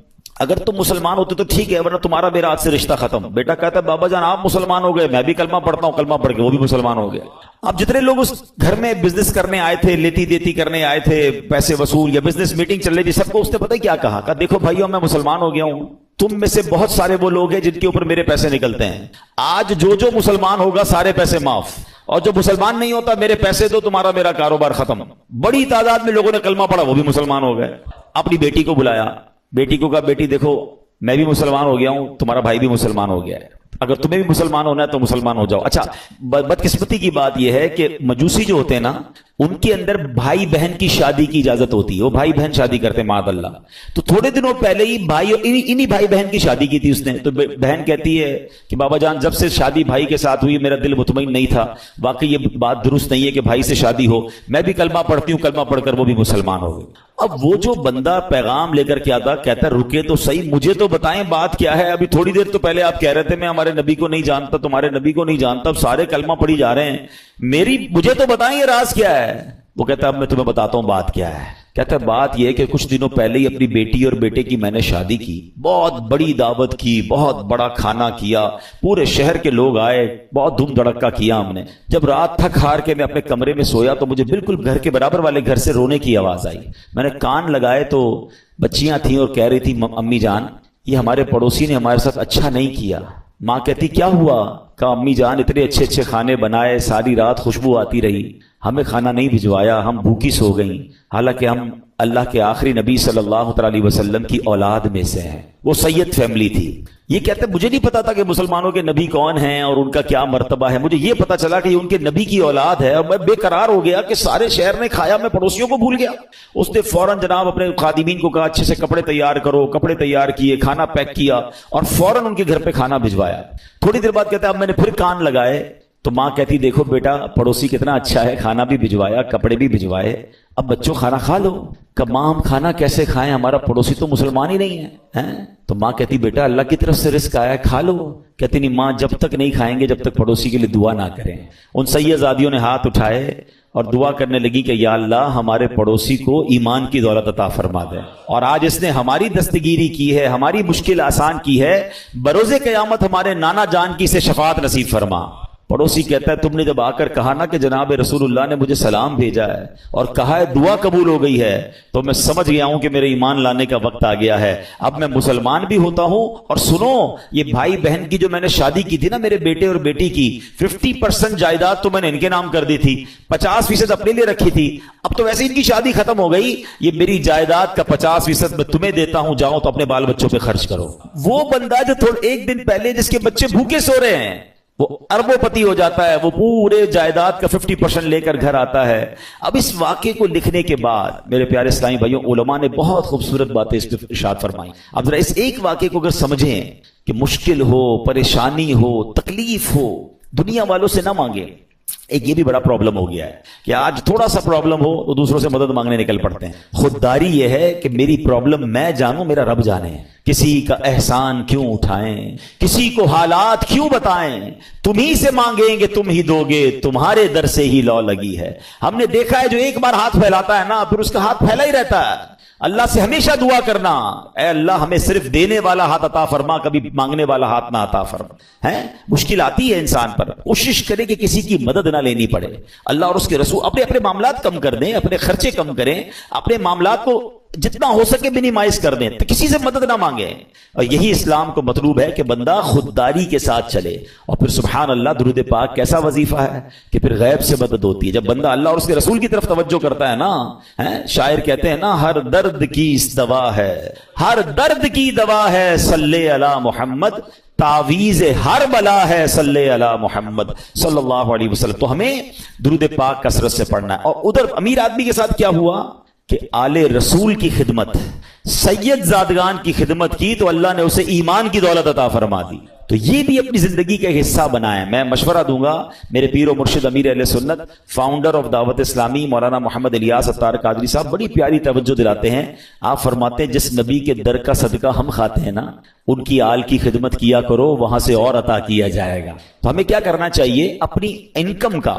اگر تم مسلمان ہوتے تو ٹھیک ہے، ورنہ تمہارا میرا آج سے رشتہ ختم۔ بیٹا کہتا ہے بابا جان آپ مسلمان ہو گئے، میں بھی کلمہ پڑھتا ہوں، کلمہ پڑھ کے وہ بھی مسلمان ہو گیا۔ اب جتنے لوگ اس گھر میں بزنس کرنے آئے تھے، لیتی دیتی کرنے آئے تھے، پیسے وصول یا بزنس میٹنگ چل رہی تھی، سب کو اس نے پتہ کیا کہا دیکھو بھائیو میں مسلمان ہو گیا ہوں، تم میں سے بہت سارے وہ لوگ ہیں جن کے اوپر میرے پیسے نکلتے ہیں، آج جو مسلمان ہوگا سارے پیسے معاف، اور جو مسلمان نہیں ہوتا میرے پیسے دو، تمہارا میرا کاروبار ختم۔ بڑی تعداد میں لوگوں نے کلمہ پڑھا، وہ بھی مسلمان ہو گئے۔ اپنی بیٹی کو بلایا، بیٹی کو کہا بیٹی دیکھو میں بھی مسلمان ہو گیا ہوں، تمہارا بھائی بھی مسلمان ہو گیا ہے، اگر تمہیں بھی مسلمان ہونا ہے تو مسلمان ہو جاؤ۔ اچھا بدقسمتی کی بات یہ ہے کہ مجوسی جو ہوتے ہیں نا، ان کے اندر بھائی بہن کی شادی کی اجازت ہوتی ہے، وہ بھائی بہن شادی کرتے ہیں معاذ اللہ۔ تو تھوڑے دنوں پہلے ہی انہی بھائی بہن کی شادی کی تھی اس نے، تو بہن کہتی ہے کہ بابا جان جب سے شادی بھائی کے ساتھ ہوئی میرا دل مطمئن نہیں تھا، واقعی یہ بات درست نہیں ہے کہ بھائی سے شادی ہو، میں بھی کلمہ پڑھتی ہوں، کلمہ پڑھ کر وہ بھی مسلمان ہو گئے۔ اب وہ جو بندہ پیغام لے کر کے آتا کہتا رکے تو صحیح، مجھے تو بتائیں بات کیا ہے، ابھی تھوڑی دیر تو پہلے آپ کہہ رہے تھے میں ہمارے نبی کو نہیں جانتا، تمہارے نبی کو نہیں جانتا، اب سارے کلمہ پڑھی جا رہے ہیں، مجھے تو بتائیں یہ راز کیا ہے۔ وہ کہتا ہے اب میں تمہیں بتاتا ہوں بات کیا ہے۔ کہتا ہے بات یہ ہے کہ کچھ دنوں پہلے ہی اپنی بیٹی اور بیٹے کی میں نے شادی کی، بہت بڑی دعوت کی، بہت بڑا کھانا کیا، پورے شہر کے لوگ آئے، بہت دھوم دھڑکا کیا ہم نے۔ جب رات تھک ہار کے میں اپنے کمرے میں سویا تو مجھے بالکل گھر کے برابر والے گھر سے رونے کی آواز آئی، میں نے کان لگائے تو بچیاں تھیں اور کہہ رہی تھی امی جان یہ ہمارے پڑوسی نے ہمارے ساتھ اچھا نہیں کیا۔ ماں کہتی کیا ہوا؟ کہا امی جان اتنے اچھے اچھے کھانے بنائے، ساری رات خوشبو آتی رہی، ہمیں کھانا نہیں بھجوایا، ہم بھوکی سو گئیں، حالانکہ ہم اللہ کے آخری نبی صلی اللہ علیہ وسلم کی اولاد میں سے ہیں۔ وہ سید فیملی تھی۔ یہ کہتے مجھے نہیں پتا تھا کہ مسلمانوں کے نبی کون ہیں اور ان کا کیا مرتبہ ہے، مجھے یہ پتا چلا کہ یہ ان کے نبی کی اولاد ہے، اور میں بے قرار ہو گیا کہ سارے شہر نے کھایا، میں پڑوسیوں کو بھول گیا۔ اس نے فوراً جناب اپنے خادمین کو کہا اچھے سے کپڑے تیار کرو، کپڑے تیار کیے، کھانا پیک کیا اور فوراً ان کے گھر پہ کھانا بھجوایا۔ تھوڑی دیر بعد کہتا ہے اب میں نے پھر کان لگائے تو ماں کہتی دیکھو بیٹا پڑوسی کتنا اچھا ہے، کھانا بھی بھجوایا، کپڑے بھی بھجوائے، اب بچوں کھانا کھا لو۔ کہ ماں ہم کھانا کیسے کھائیں، ہمارا پڑوسی تو مسلمان ہی نہیں ہے۔ تو ماں کہتی بیٹا اللہ کی طرف سے رزق آیا ہے کھا لو۔ کہتی نہیں ماں جب تک نہیں کھائیں گے جب تک پڑوسی کے لیے دعا نہ کریں۔ ان سیدزادیوں نے ہاتھ اٹھائے اور دعا کرنے لگی کہ یا اللہ ہمارے پڑوسی کو ایمان کی دولت عطا فرما دے، اور آج اس نے ہماری دستگیری کی ہے، ہماری مشکل آسان کی ہے، بروز قیامت ہمارے نانا جان کی سے شفاعت نصیب فرما۔ پڑوسی کہتا ہے تم نے جب آ کر کہا نا کہ جناب رسول اللہ نے مجھے سلام بھیجا ہے اور کہا ہے دعا قبول ہو گئی ہے، تو میں سمجھ گیا ہوں کہ میرے ایمان لانے کا وقت آ گیا ہے، اب میں مسلمان بھی ہوتا ہوں۔ اور سنو یہ بھائی بہن کی جو میں نے شادی کی تھی نا میرے بیٹے اور بیٹی کی، 50% جائیداد تو میں نے ان کے نام کر دی تھی، 50% اپنے لیے رکھی تھی، اب تو ویسے ان کی شادی ختم ہو گئی، یہ میری جائیداد کا 50% میں تمہیں دیتا ہوں، جاؤ تو اپنے بال بچوں پہ خرچ کرو۔ وہ بندہ جو ایک دن پہلے جس کے بچے بھوکے سو رہے ہیں وہ اربوں پتی ہو جاتا ہے، وہ پورے جائیداد کا 50% لے کر گھر آتا ہے۔ اب اس واقعے کو لکھنے کے بعد میرے پیارے اسلامی بھائیوں علماء نے بہت خوبصورت باتیں اس پہ ارشاد فرمائی۔ اب ذرا اس ایک واقعے کو اگر سمجھیں کہ مشکل ہو، پریشانی ہو، تکلیف ہو، دنیا والوں سے نہ مانگیں۔ ایک یہ بھی بڑا پرابلم ہو گیا ہے کہ آج تھوڑا سا پرابلم ہو تو دوسروں سے مدد مانگنے نکل پڑتے ہیں۔ خودداری یہ ہے کہ میری پرابلم میں جانوں، میرا رب جانے، کسی کا احسان کیوں اٹھائیں، کسی کو حالات کیوں بتائیں، تم ہی سے مانگیں گے تم ہی دو گے، تمہارے در سے ہی لو لگی ہے۔ ہم نے دیکھا ہے جو ایک بار ہاتھ پھیلاتا ہے نا پھر اس کا ہاتھ پھیلا ہی رہتا ہے۔ اللہ سے ہمیشہ دعا کرنا، اے اللہ ہمیں صرف دینے والا ہاتھ عطا فرما، کبھی مانگنے والا ہاتھ نہ عطا فرما۔ مشکل آتی ہے انسان پر، کوشش کرے کہ کسی کی مدد نہ لینی پڑے۔ اللہ اور اس کے رسول اپنے معاملات کم کر دیں، اپنے خرچے کم کریں، اپنے معاملات کو جتنا ہو سکے منیمائز کر دیں، تو کسی سے مدد نہ مانگیں۔ اور یہی اسلام کو مطلوب ہے کہ بندہ خودداری کے ساتھ چلے۔ اور پھر سبحان اللہ درود پاک کیسا وظیفہ ہے کہ پھر غیب سے مدد ہوتی ہے جب بندہ اللہ اور اس کے رسول کی طرف توجہ کرتا ہے نا۔ شاعر کہتے ہیں نا ہر درد کی دوا ہے، ہر درد کی دوا ہے صلی علی محمد، تعویذ ہر بلا ہے صلی علی محمد صلی اللہ علیہ وسلم۔ تو ہمیں درود پاک کثرت سے پڑھنا ہے۔ اور ادھر امیر آدمی کے ساتھ کیا ہوا کہ آل رسول کی خدمت، سید زادگان کی خدمت کی تو اللہ نے اسے ایمان کی دولت عطا فرما دی۔ تو یہ بھی اپنی زندگی کا حصہ بنائیں۔ میں مشورہ دوں گا میرے پیر و مرشد امیر اہل سنت، فاؤنڈر آف دعوت اسلامی مولانا محمد الیاس اتار قادری صاحب بڑی پیاری توجہ دلاتے ہیں۔ آپ فرماتے ہیں جس نبی کے در کا صدقہ ہم کھاتے ہیں نا ان کی آل کی خدمت کیا کرو، وہاں سے اور عطا کیا جائے گا۔ تو ہمیں کیا کرنا چاہیے؟ اپنی انکم کا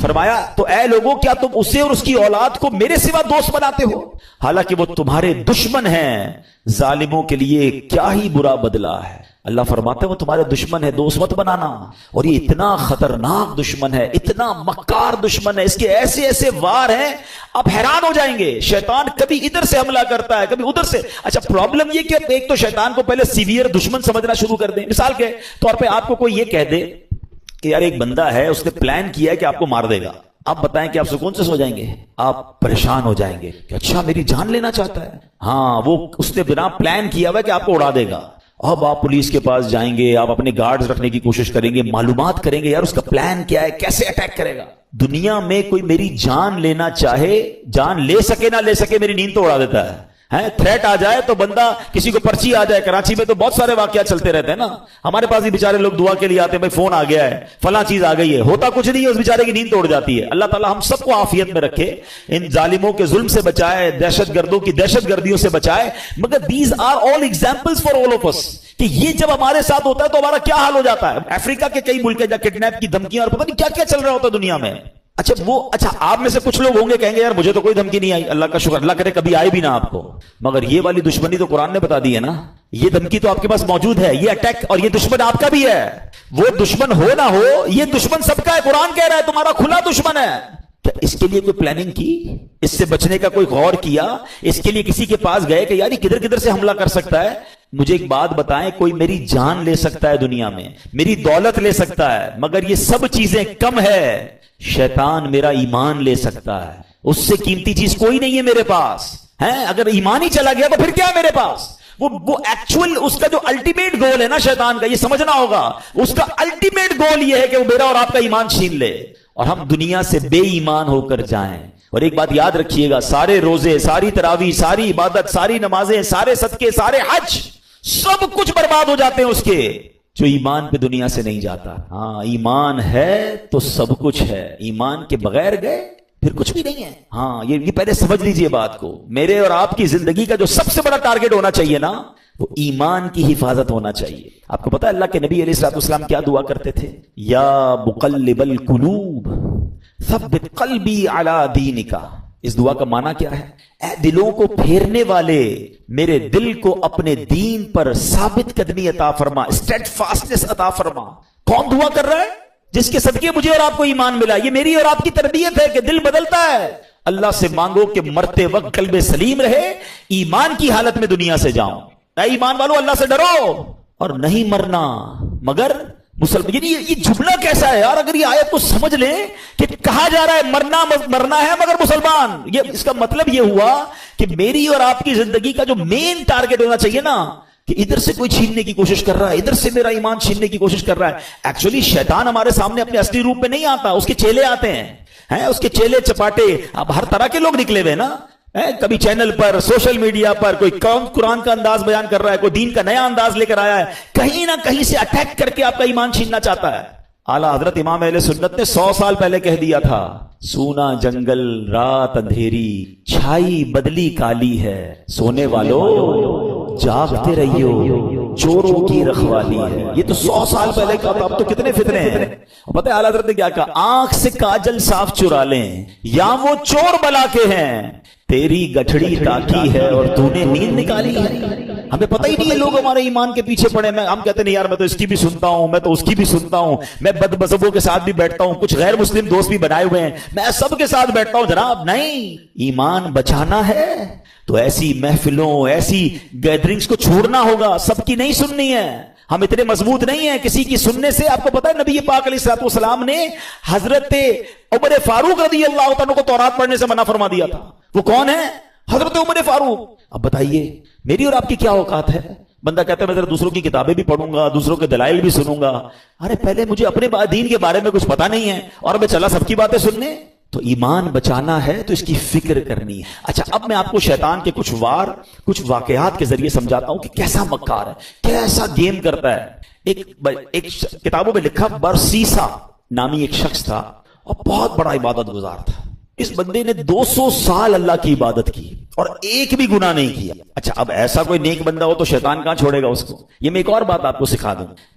فرمایا تو اے لوگوں کیا تم اسے اور اس کی اولاد کو میرے سوا دوست بناتے ہو حالانکہ وہ تمہارے دشمن ہیں، ظالموں کے لیے کیا ہی برا بدلہ ہے۔ اللہ فرماتا ہے وہ تمہارے دشمن ہے، دوست مت بنانا، اور یہ اتنا خطرناک دشمن ہے، اتنا مکار دشمن ہے، اس کے ایسے ایسے وار ہیں آپ حیران ہو جائیں گے۔ شیطان کبھی ادھر سے حملہ کرتا ہے، کبھی ادھر سے۔ اچھا پرابلم یہ کہ ایک تو شیطان کو پہلے سیویئر دشمن سمجھنا شروع کر دیں۔ مثال کے طور پہ آپ کو کوئی یہ کہہ دے کہ یار ایک بندہ ہے، اس نے پلان کیا ہے کہ آپ کو مار دے گا، آپ بتائیں کہ آپ سکون سے سو جائیں گے؟ آپ پریشان ہو جائیں گے کہ اچھا میری جان لینا چاہتا ہے۔ ہاں، وہ اس نے بنا پلان کیا ہوا کہ آپ کو اڑا دے گا۔ اب آپ پولیس کے پاس جائیں گے، آپ اپنے گارڈز رکھنے کی کوشش کریں گے، معلومات کریں گے یار اس کا پلان کیا ہے، کیسے اٹیک کرے گا۔ دنیا میں کوئی میری جان لینا چاہے، جان لے سکے نہ لے سکے، میری نیند تو اڑا دیتا ہے۔ تھریٹ آ جائے تو بندہ، کسی کو پرچی آ جائے، کراچی میں تو بہت سارے واقعات چلتے رہتے ہیں نا، ہمارے پاس بھی بیچارے لوگ دعا کے لیے آتے ہیں، بھائی فون آ گیا ہے، فلاں چیز آ گئی ہے، ہوتا کچھ نہیں ہے، اس بیچارے کی نیند توڑ جاتی ہے۔ اللہ تعالیٰ ہم سب کو عافیت میں رکھے، ان ظالموں کے ظلم سے بچائے، دہشت گردوں کی دہشت گردیوں سے بچائے۔ مگر these are all examples for all of us, کہ یہ جب ہمارے ساتھ ہوتا ہے تو ہمارا کیا حال ہو جاتا ہے۔ افریقہ کے کئی ملک جہاں کڈنیپ کی دھمکیاں اور پتہ نہیں کیا کیا چل رہا ہوتا ہے دنیا میں۔ اچھا آپ میں سے کچھ لوگ ہوں گے کہیں گے یار مجھے تو کوئی دھمکی نہیں آئی، اللہ کا شکر، اللہ کرے کبھی آئے بھی نہ آپ کو، مگر یہ والی دشمنی تو قرآن نے بتا دی ہے نا، یہ دھمکی تو آپ کے پاس موجود ہے، یہ اٹیک، اور یہ دشمن آپ کا بھی ہے۔ وہ دشمن ہو نہ ہو، یہ دشمن سب کا ہے، قرآن کہہ رہا ہے تمہارا کھلا دشمن ہے۔ کیا اس کے لیے کوئی پلاننگ کی؟ اس سے بچنے کا کوئی غور کیا؟ اس کے لیے کسی کے پاس گئے کہ یار یہ کدھر کدھر سے حملہ کر سکتا ہے؟ مجھے ایک بات بتائیں، کوئی میری جان لے سکتا ہے دنیا میں، میری دولت لے سکتا ہے، مگر یہ سب چیزیں کم ہے، شیطان میرا ایمان لے سکتا ہے، اس سے قیمتی چیز کوئی نہیں ہے میرے پاس۔ اگر ایمان ہی چلا گیا تو پھر کیا ہے میرے پاس؟ وہ ایکچوئل اس کا جو الٹیمیٹ گول ہے نا شیطان کا، یہ سمجھنا ہوگا، اس کا الٹیمیٹ گول یہ ہے کہ وہ میرا اور آپ کا ایمان چھین لے اور ہم دنیا سے بے ایمان ہو کر جائیں۔ اور ایک بات یاد رکھیے گا، سارے روزے، ساری تراویح، ساری عبادت، ساری نمازیں، سارے صدقے، سارے حج، سب کچھ برباد ہو جاتے ہیں اس کے جو ایمان پہ دنیا سے نہیں جاتا۔ ہاں، ایمان ہے تو سب کچھ ہے، ایمان کے بغیر گئے پھر کچھ بھی نہیں ہے۔ ہاں، یہ پہلے سمجھ لیجئے بات کو۔ میرے اور آپ کی زندگی کا جو سب سے بڑا ٹارگٹ ہونا چاہیے نا، وہ ایمان کی حفاظت ہونا چاہیے۔ آپ کو پتا ہے اللہ کے نبی علیہ الصلوۃ والسلام کیا دعا کرتے تھے؟ یا مقلب القلوب ثبت قلبی علی دینک۔ اس دعا کا معنی کیا ہے؟ اے دلوں کو پھیرنے والے، میرے دل کو اپنے دین پر ثابت قدمی عطا فرما، اسٹیڈ فاسٹنس عطا فرما۔ کون دعا کر رہا ہے؟ جس کے صدقے مجھے اور آپ کو ایمان ملا۔ یہ میری اور آپ کی تربیت ہے کہ دل بدلتا ہے۔ اللہ سے مانگو کہ مرتے وقت قلب سلیم رہے، ایمان کی حالت میں دنیا سے جاؤں۔ اے ایمان والو، اللہ سے ڈرو اور نہیں مرنا مگر مسلمان۔ یعنی یہ جملہ کیسا ہے یار؟ اگر یہ آیت کو سمجھ لیں کہ کہا جا رہا ہے مرنا ہے مگر مسلمان، یہ اس کا مطلب یہ ہوا کہ میری اور آپ کی زندگی کا جو مین ٹارگٹ ہونا چاہیے نا، کہ ادھر سے کوئی چھیننے کی کوشش کر رہا ہے، ادھر سے میرا ایمان چھیننے کی کوشش کر رہا ہے۔ ایکچولی شیطان ہمارے سامنے اپنے اصلی روپ میں نہیں آتا، اس کے چیلے آتے ہیں، اس کے چیلے چپاٹے، اب ہر طرح کے لوگ نکلے ہوئے نا، کبھی چینل پر، سوشل میڈیا پر کوئی قرآن کا انداز بیان کر رہا ہے، کوئی دین کا نیا انداز لے کر آیا ہے، کہیں نہ کہیں سے اٹیک کر کے آپ کا ایمان چھیننا چاہتا ہے۔ اعلیٰ حضرت امام اہل سنت نے 100 سال پہلے کہہ دیا تھا، سونا جنگل رات اندھیری، چھائی بدلی کالی ہے، سونے والوں جاگتے رہیو، چوروں کی رکھوالی ہے۔ یہ تو 100 سال پہلے کہا تھا، اب تو کتنے فتنے ہیں۔ پتہ ہے اعلیٰ حضرت نے کیا کہا؟ آنکھ سے کاجل صاف چرا لیں یا وہ چور بلا کے ہیں، تیری گٹھڑی تاکی ہے اور تو نے نیند نکالی ہے۔ ہمیں پتہ ہی نہیں ہے، لوگ ہمارے ایمان کے پیچھے پڑے، ہم کہتے نہیں یار میں تو اس کی بھی سنتا ہوں، میں تو اس کی بھی سنتا ہوں، میں بد مذہبوں کے ساتھ بھی بیٹھتا ہوں، کچھ غیر مسلم دوست بھی بنائے ہوئے ہیں، میں سب کے ساتھ بیٹھتا ہوں۔ جناب نہیں، ایمان بچانا ہے تو ایسی محفلوں، ایسی گیدرنگز کو چھوڑنا ہوگا، سب کی نہیں سننی ہے۔ ہم اتنے مضبوط نہیں ہیں کسی کی سننے سے۔ آپ کو پتا ہے نبی پاک علیہ الصلوۃ والسلام نے حضرت عمر فاروق رضی اللہ عنہ کو تورات پڑھنے سے منع فرما دیا تھا۔ وہ کون ہے؟ حضرت عمر فاروق۔ اب بتائیے میری اور آپ کی کیا اوقات ہے؟ بندہ کہتا ہے میں ذرا دوسروں کی کتابیں بھی پڑھوں گا، دوسروں کے دلائل بھی سنوں گا۔ ارے پہلے مجھے اپنے دین کے بارے میں کچھ پتا نہیں ہے اور میں چلا سب کی باتیں سننے۔ تو ایمان بچانا ہے تو اس کی فکر کرنی ہے۔ اچھا اب میں آپ کو شیطان کے کچھ واقعات کے ذریعے سمجھاتا ہوں کہ کیسا مکار ہے، کیسا گیم کرتا ہے۔ ایک کتابوں میں لکھا، برسیسا نامی ایک شخص تھا اور بہت بڑا عبادت گزار تھا۔ اس بندے نے 200 سال اللہ کی عبادت کی اور ایک بھی گناہ نہیں کیا۔ اچھا اب ایسا کوئی نیک بندہ ہو تو شیطان کہاں چھوڑے گا اس کو؟ یہ میں ایک اور بات آپ کو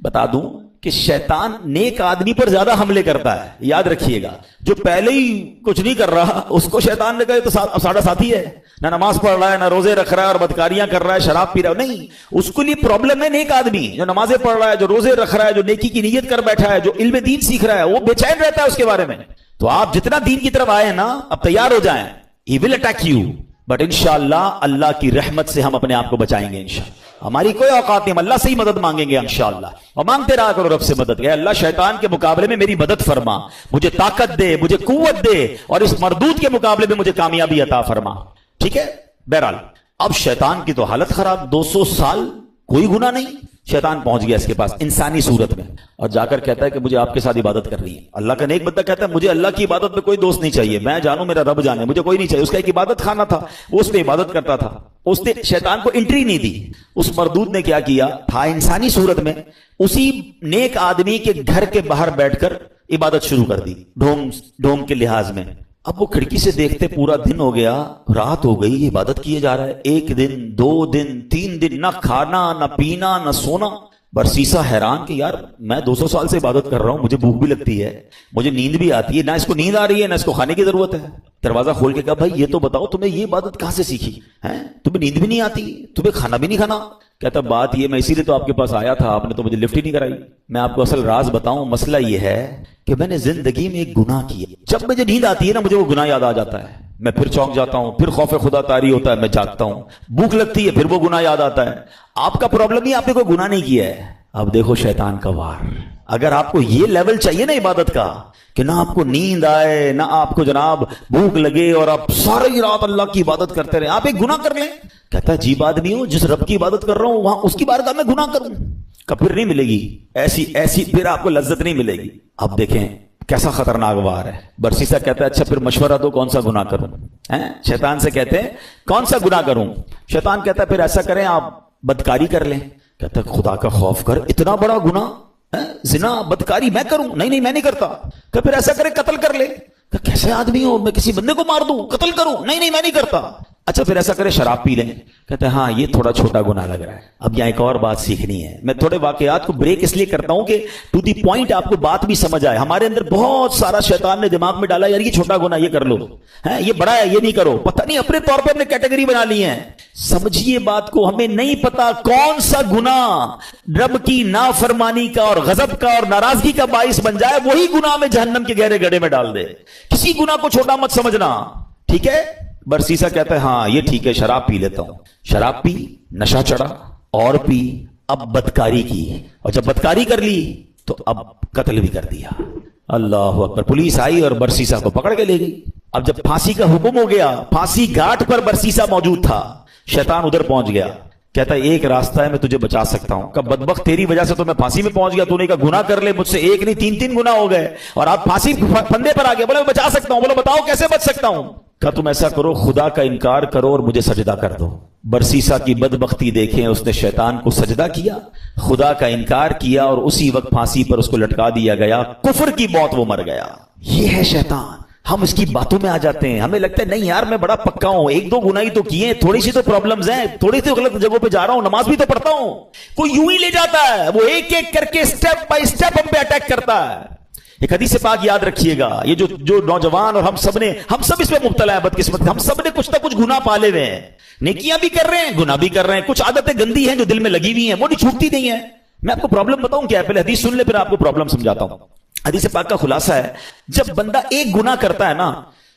بتا دوں کہ شیطان نیک آدمی پر زیادہ حملے کرتا ہے. یاد رکھیے گا, جو پہلے ہی کچھ نہیں کر رہا اس کو شیطان نے کہا تو ساڑھا ساتھی ہے, نہ نماز پڑھ رہا ہے, نہ روزے رکھ رہا ہے اور بدکاریاں کر رہا ہے, شراب پی رہا ہے. نہیں, اس کے لیے پرابلم ہے نیک آدمی جو نمازیں پڑھ رہا ہے, جو روزے رکھ رہا ہے, جو نیکی کی نیت کر بیٹھا ہے, جو علم دین سیکھ رہا ہے, وہ بے چین رہتا ہے اس کے بارے میں. تو آپ جتنا دین کی طرف آئے نا, اب تیار ہو جائیں. He will attack you, but انشاءاللہ اللہ کی رحمت سے ہم اپنے آپ کو بچائیں گے انشاءاللہ. ہماری کوئی اوقات نہیں, ہم اللہ سے ہی مدد مانگیں گے انشاءاللہ, اور مانگتے رہا کرو رب سے مدد. اے اللہ شیطان کے مقابلے میں میری مدد فرما, مجھے طاقت دے, مجھے قوت دے, اور اس مردود کے مقابلے میں مجھے کامیابی عطا فرما. ٹھیک ہے. بہرحال اب شیطان کی تو حالت خراب, 200 سال کوئی گناہ نہیں. شیطان پہنچ گیا اس کے پاس انسانی صورت میں, اور جا کر کہتا ہے کہ مجھے آپ کے ساتھ عبادت کرنی ہے. اللہ کا نیک بندہ کہتا ہے مجھے اللہ کی عبادت میں کوئی دوست نہیں چاہیے, میں جانوں میرا رب جانے, مجھے کوئی نہیں چاہیے. اس کا ایک عبادت خانہ تھا, وہ اس پہ عبادت کرتا تھا. اس نے شیطان کو انٹری نہیں دی. اس مردود نے کیا کیا تھا, انسانی صورت میں اسی نیک آدمی کے گھر کے باہر بیٹھ کر عبادت شروع کر دی, ڈھونگ کے لحاظ میں. اب وہ کھڑکی سے دیکھتے پورا دن ہو گیا, رات ہو گئی, عبادت کیے جا رہا ہے. 1 دن 2 دن 3 دن, نہ کھانا نہ پینا نہ سونا. برسیسا حیران کہ یار میں 200 سال سے عبادت کر رہا ہوں, مجھے بھوک بھی لگتی ہے, مجھے نیند بھی آتی ہے, نہ اس کو نیند آ رہی ہے نہ اس کو کھانے کی ضرورت ہے. دروازہ کھول کے کہا بھائی یہ تو بتاؤ تمہیں یہ عبادت کہاں سے سیکھی ہے, تمہیں نیند بھی نہیں آتی, تمہیں کھانا بھی نہیں کھانا. کہتا بات یہ, میں اسی لیے تو آپ کے پاس آیا تھا, آپ نے تو مجھے لفٹ ہی نہیں کرائی. میں آپ کو اصل راز بتاؤں, مسئلہ یہ ہے کہ میں نے زندگی میں ایک گناہ کیا. جب مجھے نیند آتی ہے نا, مجھے وہ گناہ یاد آ جاتا ہے, میں پھر چونک جاتا ہوں, پھر خوف خدا طاری ہوتا ہے, میں جاگتا ہوں. بھوک لگتی ہے, پھر وہ گناہ یاد آتا ہے. آپ کا پرابلم ہی آپ نے کوئی گناہ نہیں کیا ہے. اب دیکھو شیطان کا وار. اگر آپ کو یہ لیول چاہیے نا عبادت کا کہ نہ آپ کو نیند آئے نہ آپ کو جناب بھوک لگے اور آپ ساری رات اللہ کی عبادت کرتے رہے, آپ ایک گناہ کر لیں. کہتا ہے عجیب آدمی ہوں, جس رب کی عبادت کر رہا ہوں وہاں اس کی بارگاہ میں گناہ کروں, پھر نہیں ملے گی ایسی پھر آپ کو لذت نہیں ملے گی. اب دیکھیں کیسا خطرناک وار ہے. برسیسا کہتا ہے اچھا پھر مشورہ دو کون سا گناہ کروں. شیطان سے کہتے ہیں کون سا گناہ کروں. شیطان کہتا ہے پھر ایسا کریں آپ بدکاری کر لیں. کہتا ہے خدا کا خوف کر, اتنا بڑا گناہ زنا بدکاری میں کروں؟ نہیں میں نہیں کرتا. کہ پھر ایسا کرے قتل کر لے. کہ کیسے آدمی ہو, میں کسی بندے کو مار دوں قتل کروں؟ نہیں میں نہیں کرتا. اچھا پھر ایسا کرے شراب پی لیں. کہتے ہیں ہاں یہ تھوڑا چھوٹا گناہ لگ رہا ہے. اب یہاں ایک اور بات سیکھنی ہے. میں تھوڑے واقعات کو بریک اس لیے کرتا ہوں کہ ٹو دی پوائنٹ آپ کو بات بھی سمجھ آئے. ہمارے اندر بہت سارا شیطان نے دماغ میں ڈالا یار یہ چھوٹا گناہ یہ کر لو, یہ بڑا ہے یہ نہیں کرو. پتہ نہیں اپنے طور پہ ہم نے کیٹیگری بنا لی ہے. سمجھیے بات کو, ہمیں نہیں پتا کون سا گناہ رب کی نافرمانی کا اور غضب کا اور ناراضگی کا باعث بن جائے, وہی گناہ میں جہنم کے گہرے گڑھے میں ڈال دے. کسی گناہ کو چھوٹا مت سمجھنا. ٹھیک ہے. برسیسا کہتا ہے ہاں یہ ٹھیک ہے شراب پی لیتا ہوں. شراب پی, نشہ چڑھا اور پی, اب بدکاری کی, اور جب بدکاری کر لی تو اب قتل بھی کر دیا. اللہ اکبر. پولیس آئی اور برسیسا کو پکڑ کے لے گئی. اب جب پھانسی کا حکم ہو گیا, پھانسی گھاٹ پر برسیسا موجود تھا. شیطان ادھر پہنچ گیا. کہتا ہے ایک راستہ ہے میں تجھے بچا سکتا ہوں. کہ بدبخت تیری وجہ سے تو میں پھانسی میں پہنچ گیا, تو نے کہا گناہ کر لے, مجھ سے ایک نہیں 3 گناہ ہو گئے اور آپ پھانسی پھندے پر آ گئے. بولے میں بچا سکتا ہوں. بولو بتاؤ کیسے بچ سکتا ہوں. کہا تم ایسا کرو خدا کا انکار کرو اور مجھے سجدہ کر دو. برسیسا کی بدبختی دیکھیں, اس نے شیطان کو سجدہ کیا, خدا کا انکار کیا, اور اسی وقت پھانسی پر اس کو لٹکا دیا گیا. کفر کی موت وہ مر گیا. یہ ہے شیطان. ہم اس کی باتوں میں آ جاتے ہیں, ہمیں لگتا ہے نہیں یار میں بڑا پکا ہوں, 1-2 گناہ ہی تو کیے, تھوڑی سی تو پرابلمز ہیں, تھوڑی سی غلط جگہوں پہ جا رہا ہوں, نماز بھی تو پڑھتا ہوں. کوئی یوں ہی لے جاتا ہے, وہ ایک کر کے سٹیپ بائی سٹیپ ہم پہ اٹیک کرتا ہے. ایک حدیث پاک یاد رکھیے گا, یہ جو نوجوان اور ہم سب اس میں مبتلا ہے بدقسمت, ہم سب نے کچھ نہ کچھ گناہ پالے ہوئے ہیں. نیکیاں بھی کر رہے ہیں, گناہ بھی کر رہے ہیں, کچھ عادتیں گندی ہیں جو دل میں لگی ہوئی ہیں, وہ نہیں چھوٹتی نہیں ہیں. میں آپ کو پرابلم بتاؤں کیا ہے, پہلے حدیث سن لے پھر آپ کو پرابلم سمجھاتا ہوں. حدیث پاک کا خلاصہ ہے, جب بندہ ایک گناہ کرتا ہے نا,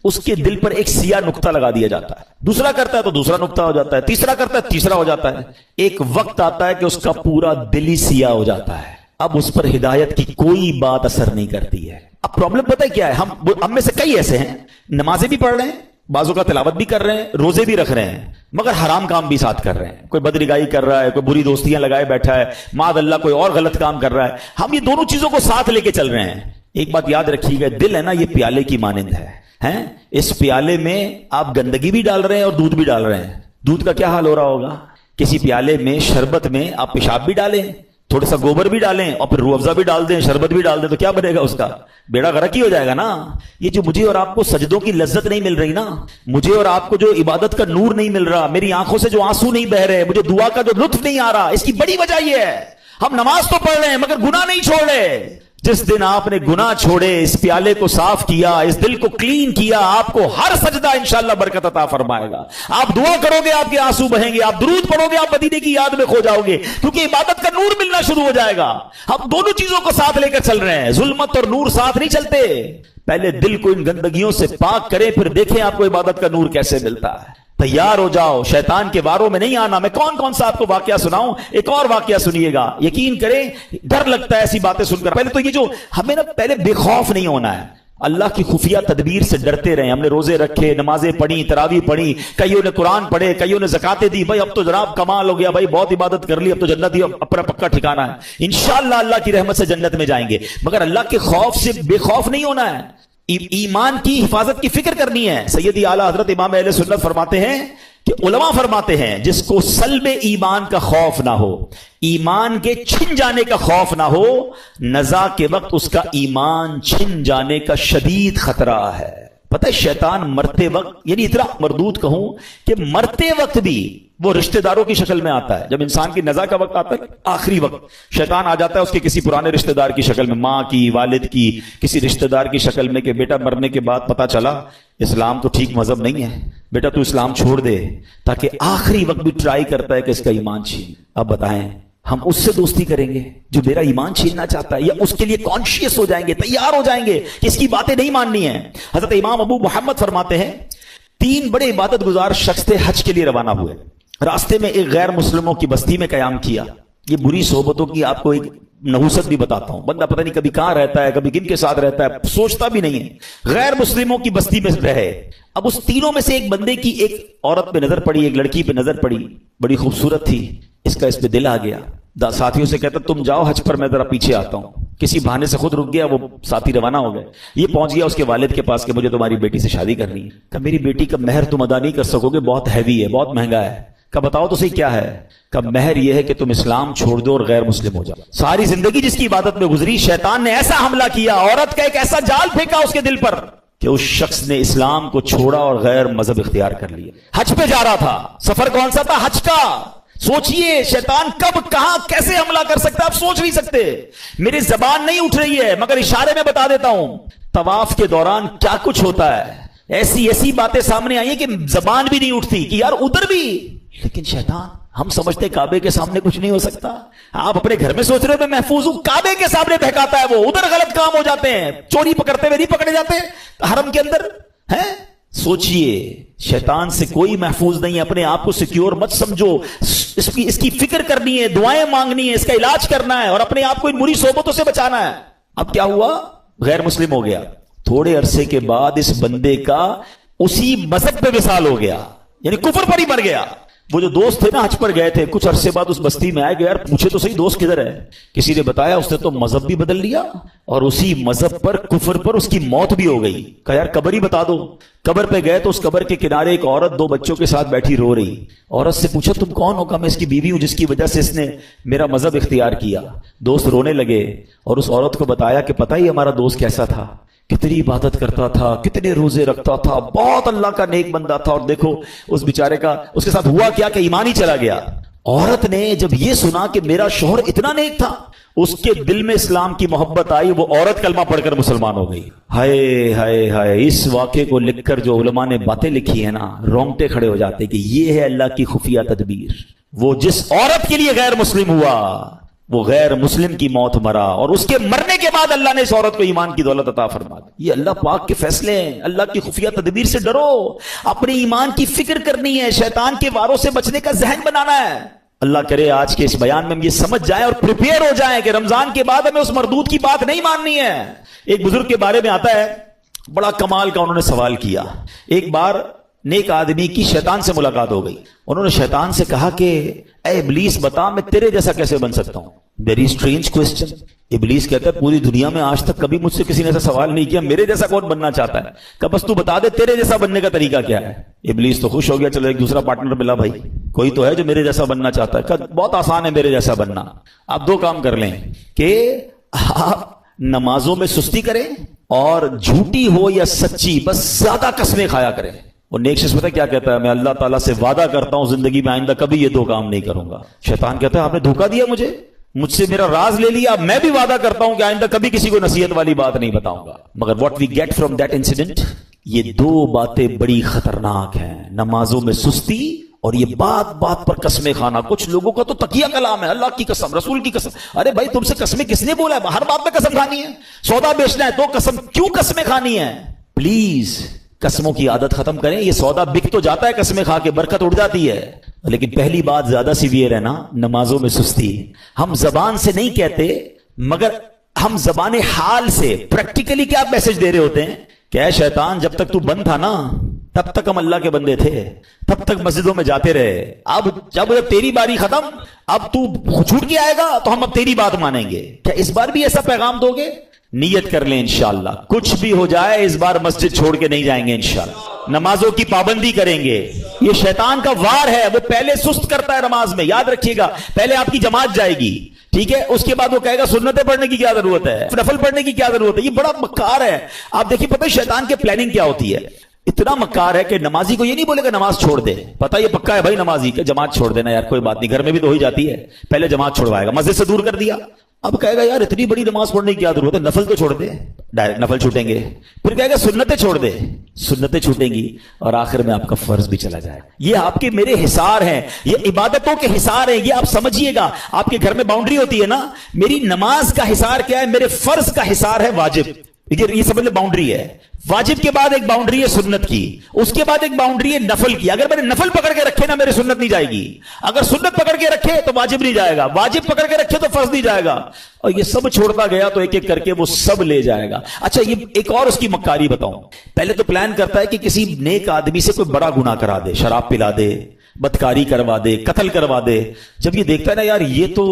اس کے دل پر ایک سیاہ نقطہ لگا دیا جاتا ہے. دوسرا کرتا ہے تو دوسرا نقطہ ہو جاتا ہے, تیسرا کرتا ہے تیسرا ہو جاتا ہے. ایک وقت آتا ہے کہ اس کا پورا دل ہی سیاہ ہو جاتا ہے. اب اس پر ہدایت کی کوئی بات اثر نہیں کرتی ہے. اب پرابلم پتہ ہے کیا ہے, ہم میں سے کئی ایسے ہیں نمازیں بھی پڑھ رہے ہیں, بازو کا تلاوت بھی کر رہے ہیں, روزے بھی رکھ رہے ہیں, مگر حرام کام بھی ساتھ کر رہے ہیں. کوئی بدنگاہی کر رہا ہے, کوئی بری دوستیاں لگائے بیٹھا ہے, معاذ اللہ کوئی اور غلط کام کر رہا ہے. ہم یہ دونوں چیزوں کو ساتھ لے کے چل رہے ہیں. ایک بات یاد رکھیے گا, دل ہے نا یہ پیالے کی مانند ہے. اس پیالے میں آپ گندگی بھی ڈال رہے ہیں اور دودھ بھی ڈال رہے ہیں. دودھ کا کیا حال ہو رہا ہوگا, کسی پیالے میں شربت میں آپ پیشاب بھی ڈالیں, تھوڑا سا گوبر بھی ڈالیں اور پھر روح افزا بھی ڈال دیں, شربت بھی ڈال دیں, تو کیا بنے گا اس کا, بیڑا غرق ہی ہو جائے گا نا. یہ جو مجھے اور آپ کو سجدوں کی لذت نہیں مل رہی نا, مجھے اور آپ کو جو عبادت کا نور نہیں مل رہا, میری آنکھوں سے جو آنسو نہیں بہ رہے, مجھے دعا کا جو لطف نہیں آ رہا, اس کی بڑی وجہ یہ ہے ہم نماز تو پڑھ رہے ہیں مگر گناہ نہیں چھوڑ رہے. جس دن آپ نے گناہ چھوڑے, اس پیالے کو صاف کیا, اس دل کو کلین کیا, آپ کو ہر سجدہ انشاءاللہ برکت عطا فرمائے گا. آپ دعا کرو گے آپ کے آنسو بہیں گے, آپ درود پڑھو گے آپ مدینے کی یاد میں کھو جاؤ گے, کیونکہ عبادت کا نور ملنا شروع ہو جائے گا. ہم دونوں چیزوں کو ساتھ لے کر چل رہے ہیں, ظلمت اور نور ساتھ نہیں چلتے. پہلے دل کو ان گندگیوں سے پاک کریں, پھر دیکھیں آپ کو عبادت کا نور کیسے ملتا ہے. تیار ہو جاؤ, شیطان کے واروں میں نہیں آنا. میں کون کون سا آپ کو واقعہ سناؤں, ایک اور واقعہ سنیے گا, یقین کریں ڈر لگتا ہے ایسی باتیں سن کر. پہلے تو یہ جو ہمیں نا پہلے بے خوف نہیں ہونا ہے, اللہ کی خفیہ تدبیر سے ڈرتے رہیں. ہم نے روزے رکھے, نمازیں پڑھی, تراویح پڑھی, کئیوں نے قرآن پڑھے, کئیوں نے زکاتیں دی. بھائی اب تو جناب کمال ہو گیا, بھائی بہت عبادت کر لی, اب تو جنت ہی اپنا پکا ٹھکانہ ہے. انشاءاللہ اللہ کی رحمت سے جنت میں جائیں گے, مگر اللہ کے خوف سے بے خوف نہیں ہونا ہے. ایمان کی حفاظت کی فکر کرنی ہے. سیدی اعلیٰ حضرت امام اہل سنت فرماتے ہیں کہ علماء فرماتے ہیں جس کو سلب ایمان کا خوف نہ ہو, ایمان کے چھن جانے کا خوف نہ ہو, نزا کے وقت اس کا ایمان چھن جانے کا شدید خطرہ ہے. پتہ ہے شیطان مرتے وقت, یعنی اتنا مردود کہوں کہ مرتے وقت بھی وہ رشتہ داروں کی شکل میں آتا ہے. جب انسان کی نزا کا وقت آتا ہے, آخری وقت, شیطان آ جاتا ہے اس کے کسی پرانے رشتہ دار کی شکل میں, ماں کی, والد کی, کسی رشتہ دار کی شکل میں, کہ بیٹا مرنے کے بعد پتا چلا اسلام تو ٹھیک مذہب نہیں ہے, بیٹا تو اسلام چھوڑ دے, تاکہ آخری وقت بھی ٹرائی کرتا ہے کہ اس کا ایمان چھین. اب بتائیں ہم اس سے دوستی کریں گے جو میرا ایمان چھیننا چاہتا ہے, یا اس کے لیے کانشیس ہو جائیں گے, تیار ہو جائیں گے کہ اس کی باتیں نہیں ماننی ہیں. حضرت امام ابو محمد فرماتے ہیں 3 بڑے عبادت گزار شخص تھے, حج کے لیے روانہ ہوئے. راستے میں ایک غیر مسلموں کی بستی میں قیام کیا. یہ بری صحبتوں کی آپ کو ایک نحوست بھی بتاتا ہوں. بندہ پتہ نہیں کبھی کہاں رہتا ہے, کبھی کن کے ساتھ رہتا ہے, سوچتا بھی نہیں ہے. غیر مسلموں کی بستی میں رہے. اب اس تینوں میں سے ایک بندے کی ایک عورت پہ نظر پڑی, ایک لڑکی پہ نظر پڑی, بڑی خوبصورت تھی. اس کا اس پہ دل آ گیا. ساتھیوں سے کہتا تم جاؤ حج پر, میں ذرا پیچھے آتا ہوں. کسی بہانے سے خود رک گیا, وہ ساتھی روانہ ہو گئے. یہ پہنچ گیا اس کے والد کے پاس کہ مجھے تمہاری بیٹی سے شادی کرنی ہے. کہ میری بیٹی کا مہر تم ادا نہیں کر سکو گے, بہت ہیوی ہے, بہت مہنگا ہے. کہ بتاؤ تو صحیح کیا ہے. کہ مہر یہ ہے کہ تم اسلام چھوڑ دو اور غیر مسلم ہو جاؤ. ساری زندگی جس کی عبادت میں گزری, شیطان نے ایسا حملہ کیا, عورت کا ایک ایسا جال پھینکا اس کے دل پر کہ اس شخص نے اسلام کو چھوڑا اور غیر مذہب اختیار کر لیا. حج پہ جا رہا تھا, سفر کون سا تھا, حج کا. سوچئے شیطان کب کہاں کیسے حملہ کر سکتا ہے, آپ سوچ نہیں سکتے. میری زبان نہیں اٹھ رہی ہے مگر اشارے میں بتا دیتا ہوں. طواف کے دوران کیا کچھ ہوتا ہے, ایسی باتیں سامنے آئی ہیں کہ زبان بھی نہیں اٹھتی کہ یار ادھر بھی. لیکن شیطان, ہم سمجھتے کعبے کے سامنے کچھ نہیں ہو سکتا. آپ اپنے گھر میں سوچ رہے ہو میں محفوظ ہوں, کعبے کے سامنے بہکاتا ہے وہ, ادھر غلط کام ہو جاتے ہیں. چوری پکڑتے ہوئے نہیں پکڑے جاتے حرم کے اندر ہیں. سوچئے شیطان سے کوئی محفوظ نہیں ہے. اپنے آپ کو سیکیور مت سمجھو, اس کی فکر کرنی ہے, دعائیں مانگنی ہے, اس کا علاج کرنا ہے اور اپنے آپ کو ان بری صحبتوں سے بچانا ہے. اب کیا ہوا, غیر مسلم ہو گیا. تھوڑے عرصے کے بعد اس بندے کا اسی مذہب پہ وصال ہو گیا, یعنی کفر پر ہی مر گیا. وہ جو دوست تھے نا حج پر گئے تھے, کچھ عرصے بعد اس بستی میں آئے گئے, یار پوچھے تو صحیح دوست کدھر ہے. کسی نے بتایا اس نے تو مذہب بھی بدل لیا اور اسی مذہب پر, کفر پر اس کی موت بھی ہو گئی. کہا یار قبر ہی بتا دو. قبر پہ گئے تو اس قبر کے کنارے ایک عورت 2 بچوں کے ساتھ بیٹھی رو رہی. عورت سے پوچھا تم کون ہو؟ کہا میں اس کی بیوی ہوں جس کی وجہ سے اس نے میرا مذہب اختیار کیا. دوست رونے لگے اور اس عورت کو بتایا کہ پتہ ہی ہمارا دوست کیسا تھا, کتنی عبادت کرتا تھا, کتنے روزے رکھتا تھا, بہت اللہ کا نیک بندہ تھا, اور دیکھو اس بیچارے کا اس کے ساتھ ہوا کیا کہ ایمان ہی چلا گیا. عورت نے جب یہ سنا کہ میرا شوہر اتنا نیک تھا, اس کے دل میں اسلام کی محبت آئی. وہ عورت کلمہ پڑھ کر مسلمان ہو گئی. ہائے ہائے ہائے, اس واقعے کو لکھ کر جو علماء نے باتیں لکھی ہیں نا, رونگٹے کھڑے ہو جاتے کہ یہ ہے اللہ کی خفیہ تدبیر. وہ جس عورت کے لیے غیر مسلم ہوا, وہ غیر مسلم کی موت مرا, اور اس کے مرنے کے بعد اللہ نے اس عورت کو ایمان کی دولت عطا فرما دی. یہ اللہ پاک کے فیصلے ہیں. اللہ کی خفیہ تدبیر سے ڈرو, اپنے ایمان کی فکر کرنی ہے, شیطان کے واروں سے بچنے کا ذہن بنانا ہے. اللہ کرے آج کے اس بیان میں ہم یہ سمجھ جائیں اور پریپیئر ہو جائیں کہ رمضان کے بعد ہمیں اس مردود کی بات نہیں ماننی ہے. ایک بزرگ کے بارے میں آتا ہے, بڑا کمال کا انہوں نے سوال کیا. ایک بار نیک آدمی کی شیطان سے ملاقات ہو گئی. انہوں نے شیطان سے کہا کہ اے ابلیس بتا میں تیرے جیسا کیسے بن سکتا ہوں. Very strange question. ابلیس کہتا ہے پوری دنیا میں آج تک کبھی مجھ سے کسی نے ایسا سوال نہیں کیا, میرے جیسا کون بننا چاہتا ہے. کہ بس تو بتا دے تیرے جیسا بننے کا طریقہ کیا ہے. ابلیس تو خوش ہو گیا, چلو ایک دوسرا پارٹنر ملا, بھائی کوئی تو ہے جو میرے جیسا بننا چاہتا ہے. کہ بہت آسان ہے میرے جیسا بننا. آپ 2 کام کر لیں کہ آپ نمازوں میں سستی کریں اور جھوٹی ہو یا سچی بس زیادہ قسمیں کھایا کریں. اور نیک شخص پتہ کیا کہتا ہے, میں اللہ تعالیٰ سے وعدہ کرتا ہوں زندگی میں آئندہ کبھی یہ 2 کام نہیں کروں گا. شیطان کہتا ہے آپ نے دھوکہ دیا مجھے, مجھ سے میرا راز لے لیا, میں بھی وعدہ کرتا ہوں کہ آئندہ کبھی کسی کو نصیحت والی بات نہیں بتاؤں گا. مگر what we get from that incident, یہ دو باتیں بڑی خطرناک ہیں, نمازوں میں سستی اور یہ بات بات پر قسمیں کھانا. کچھ لوگوں کا تو تقیہ کلام ہے, اللہ کی قسم, رسول کی قسم. ارے بھائی تم سے قسمیں کس نے بولا ہے؟ ہر بات میں قسم کھانی ہے. سودا بیچنا ہے تو قسم, کیوں قسمیں کھانی ہے؟ پلیز قسموں کی عادت ختم کریں. یہ سودا بک تو جاتا ہے قسمیں کھا کے, برکت اڑ جاتی ہے. لیکن پہلی بات زیادہ سیویئر ہے نا, نمازوں میں سستی. ہم زبان سے نہیں کہتے مگر ہم زبان حال سے پریکٹیکلی کیا میسج دے رہے ہوتے ہیں کہ اے شیطان جب تک تو بند تھا نا تب تک ہم اللہ کے بندے تھے, تب تک مسجدوں میں جاتے رہے. اب جب تیری باری ختم, اب تو چھوٹ کے آئے گا تو ہم اب تیری بات مانیں گے. کیا اس بار بھی ایسا پیغام دو گے؟ نیت کر لیں انشاءاللہ, کچھ بھی ہو جائے اس بار مسجد چھوڑ کے نہیں جائیں گے انشاءاللہ. نمازوں کی پابندی کریں گے. یہ شیطان کا وار ہے, وہ پہلے سست کرتا ہے نماز میں, یاد رکھیے گا. پہلے آپ کی جماعت جائے گی, ٹھیک ہے, اس کے بعد وہ کہے گا سنتیں پڑھنے کی کیا ضرورت ہے, نفل پڑھنے کی کیا ضرورت ہے. یہ بڑا مکار ہے. آپ دیکھیے پتہ ہے شیطان کے پلاننگ کیا ہوتی ہے. اتنا مکار ہے کہ نمازی کو یہ نہیں بولے گا نماز چھوڑ دے, پتہ یہ پکا ہے بھائی نمازی کہ جماعت چھوڑ دینا یار, کوئی بات نہیں, گھر میں بھی تو ہو ہی جاتی ہے. پہلے جماعت چھوڑوائے گا, مسجد سے دور کر دیا. اب کہے گا یار اتنی بڑی نماز پڑھنے کی کیا ضرورت ہے, نفل تو چھوڑ دے, ڈائریکٹ نفل چھوٹیں گے. پھر کہے گا سنتیں چھوڑ دے, سنتیں چھوٹیں گی, اور آخر میں آپ کا فرض بھی چلا جائے. یہ آپ کے میرے حصار ہیں, یہ عبادتوں کے حصار ہیں. یہ آپ سمجھیے گا, آپ کے گھر میں باؤنڈری ہوتی ہے نا, میری نماز کا حصار کیا ہے, میرے فرض کا حصار ہے واجب. یہ سمجھ لیں باؤنڈری ہے. واجب کے بعد ایک باؤنڈری ہے سنت کی, اس کے بعد ایک باؤنڈری ہے نفل کی. اگر میں نے نفل پکڑ کے رکھے نا میرے سنت نہیں جائے گی, اگر سنت پکڑ کے رکھے تو واجب نہیں جائے گا, واجب پکڑ کے رکھے تو فرض نہیں جائے گا, اور یہ سب چھوڑتا گیا تو ایک ایک کر کے وہ سب لے جائے گا. اچھا یہ ایک اور اس کی مکاری بتاؤں. پہلے تو پلان کرتا ہے کہ کسی نیک آدمی سے کوئی بڑا گناہ کرا دے, شراب پلا دے, بدکاری کروا دے, قتل کروا دے. جب یہ دیکھتا ہے نا یار یہ تو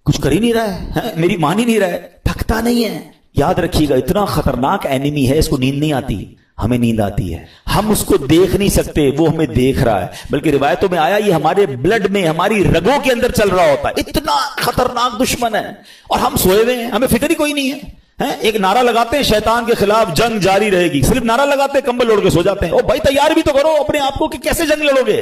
کچھ کر ہی نہیں رہا ہے, میری مان ہی نہیں رہا ہے, تھکتا نہیں ہے. یاد رکھیے گا اتنا خطرناک اینیمی ہے, اس کو نیند نہیں آتی, ہمیں نیند آتی ہے. ہم اس کو دیکھ نہیں سکتے, وہ ہمیں دیکھ رہا ہے. بلکہ روایتوں میں آیا یہ ہمارے بلڈ میں, ہماری رگوں کے اندر چل رہا ہوتا ہے. اتنا خطرناک دشمن ہے, اور ہم سوئے ہوئے ہیں, ہمیں فکر ہی کوئی نہیں ہے. ایک نعرہ لگاتے ہیں شیطان کے خلاف جنگ جاری رہے گی, صرف نعرہ لگاتے ہیں, کمبل اوڑھ کے سو جاتے ہیں. او بھائی تیار بھی تو کرو اپنے آپ کو کہ کیسے جنگ لڑو گے,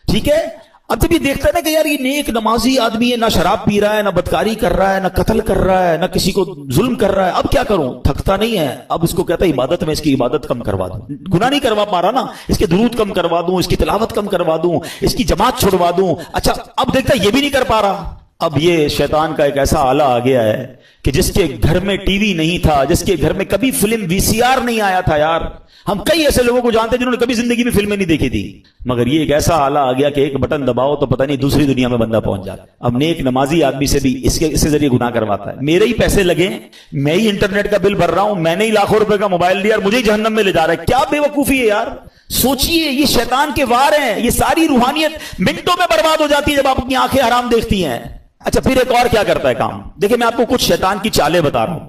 ٹھیک ہے. اب جب یہ دیکھتا ہے نا کہ یار یہ نیک نمازی آدمی ہے, نہ شراب پی رہا ہے, نہ بدکاری کر رہا ہے, نہ قتل کر رہا ہے, نہ کسی کو ظلم کر رہا ہے, اب کیا کروں, تھکتا نہیں ہے. اب اس کو کہتا ہے عبادت میں اس کی عبادت کم کروا دوں, گناہ نہیں کروا پا رہا نا, اس کے درود کم کروا دوں, اس کی تلاوت کم کروا دوں, اس کی جماعت چھوڑوا دوں. اچھا اب دیکھتا ہے یہ بھی نہیں کر پا رہا. اب یہ شیطان کا ایک ایسا آلہ آ گیا ہے کہ جس کے گھر میں ٹی وی نہیں تھا, جس کے گھر میں کبھی فلم VCR نہیں آیا تھا. یار ہم کئی ایسے لوگوں کو جانتے ہیں جنہوں نے کبھی زندگی میں فلمیں نہیں دیکھی تھی, مگر یہ ایک ایسا آلہ آ گیا کہ ایک بٹن دباؤ تو پتہ نہیں دوسری دنیا میں بندہ پہنچ جاتا. اب نیک نمازی آدمی سے بھی اس کے ذریعے گناہ کرواتا ہے. میرے ہی پیسے لگے, میں ہی انٹرنیٹ کا بل بھر رہا ہوں, میں نے ہی لاکھوں روپے کا موبائل لیا اور مجھے ہی جہنم میں لے جا رہا ہے. کیا بے وقوفی ہے یار. سوچئے یہ شیطان کے وار ہیں, یہ ساری روحانیت منٹوں میں برباد ہو جاتی ہے جب آپ اپنی آنکھیں حرام دیکھتی ہیں. اچھا پھر ایک اور کیا کرتا ہے کام, دیکھیں میں آپ کو کچھ شیطان کی چالیں بتا رہا ہوں.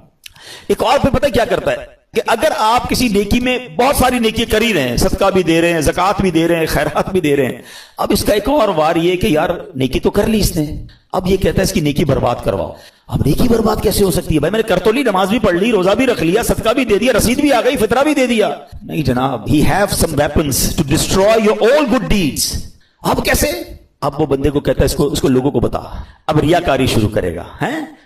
ایک اور پھر پتہ کیا کرتا ہے کہ اگر آپ کسی نیکی میں بہت ساری نیکی کر ہی رہے ہیں, صدقہ بھی دے رہے ہیں, زکوٰۃ بھی دے رہے ہیں, خیرات بھی دے رہے ہیں, اب اس کا ایک اور وار یہ کہ یار نیکی تو کر لی اس نے, اب یہ کہتا ہے اس کی نیکی برباد کرواؤ. اب نیکی برباد کیسے ہو سکتی ہے بھائی, میں نے کر تو لی, نماز بھی پڑھ لی, روزہ بھی رکھ لیا, صدقہ بھی دے دیا, رسید بھی آ گئی, فطرہ بھی دے دیا. نہیں جناب, he have some weapons to destroy your all good deeds. اب کیسے, اب وہ بندے کو کہتا ہے اس کو لوگوں کو بتا. اب ریاکاری شروع کرے گا,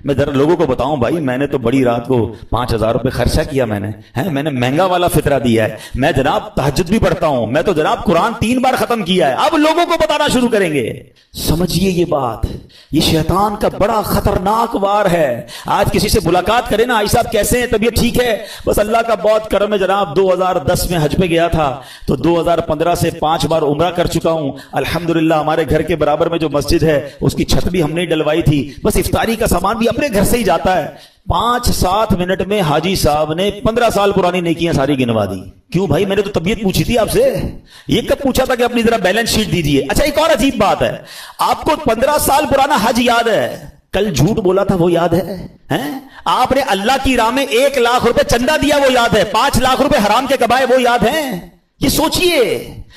میں ذرا لوگوں کو بتاؤں بھائی میں نے تو بڑی رات کو 5,000 روپے خرچہ کیا, میں نے مہنگا والا فطرہ دیا ہے, میں جناب تہجد بھی پڑھتا ہوں, میں تو جناب قرآن 3 بار ختم کیا ہے. اب لوگوں کو بتانا شروع کریں گے. سمجھیے یہ بات, یہ شیطان کا بڑا خطرناک وار ہے. آج کسی سے ملاقات کرے نا, آئی صاحب کیسے ہیں, طبیعت ٹھیک ہے, بس اللہ کا بہت کرم ہے جناب, 2010 میں حج پہ گیا تھا تو 2015 سے 5 بار عمرہ کر چکا ہوں الحمدللہ. ہمارے گھر کے برابر میں جو مسجد ہے اس کی چھت بھی ہم نے ڈلوائی تھی, بس افطاری کا سامان بھی اپنے گھر سے ہی جاتا ہے. 5-7 منٹ میں حاجی صاحب نے 15 سال پرانی نیکیاں ساری گنوا دی. کیوں بھائی, میں نے تو طبیعت پوچھی تھی آپ سے, یہ کب پوچھا تھا کہ اپنی ذرا بیلنس شیٹ دیجیے. اچھا ایک اور عجیب بات ہے, آپ کو 15 سال پرانا حج یاد ہے, کل جھوٹ بولا تھا وہ یاد ہے, آپ نے اللہ کی راہ میں 1 لاکھ روپے چندہ دیا وہ یاد ہے, 5 لاکھ روپے حرام کے کمائے وہ یاد ہیں. یہ سوچئے,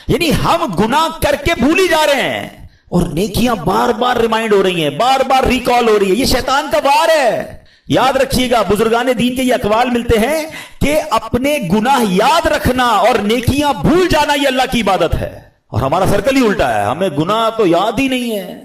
یعنی ہم گناہ کر کے بھول ہی جا رہے ہیں اور نیکیاں بار بار ریمائنڈ ہو رہی ہیں, بار بار ریکال ہو رہی ہے. یہ شیطان کا وار ہے. یاد رکھیے گا, بزرگان دین کے یہ اقوال ملتے ہیں کہ اپنے گناہ یاد رکھنا اور نیکیاں بھول جانا یہ اللہ کی عبادت ہے. اور ہمارا سرکل ہی الٹا ہے, ہمیں گناہ تو یاد ہی نہیں ہے.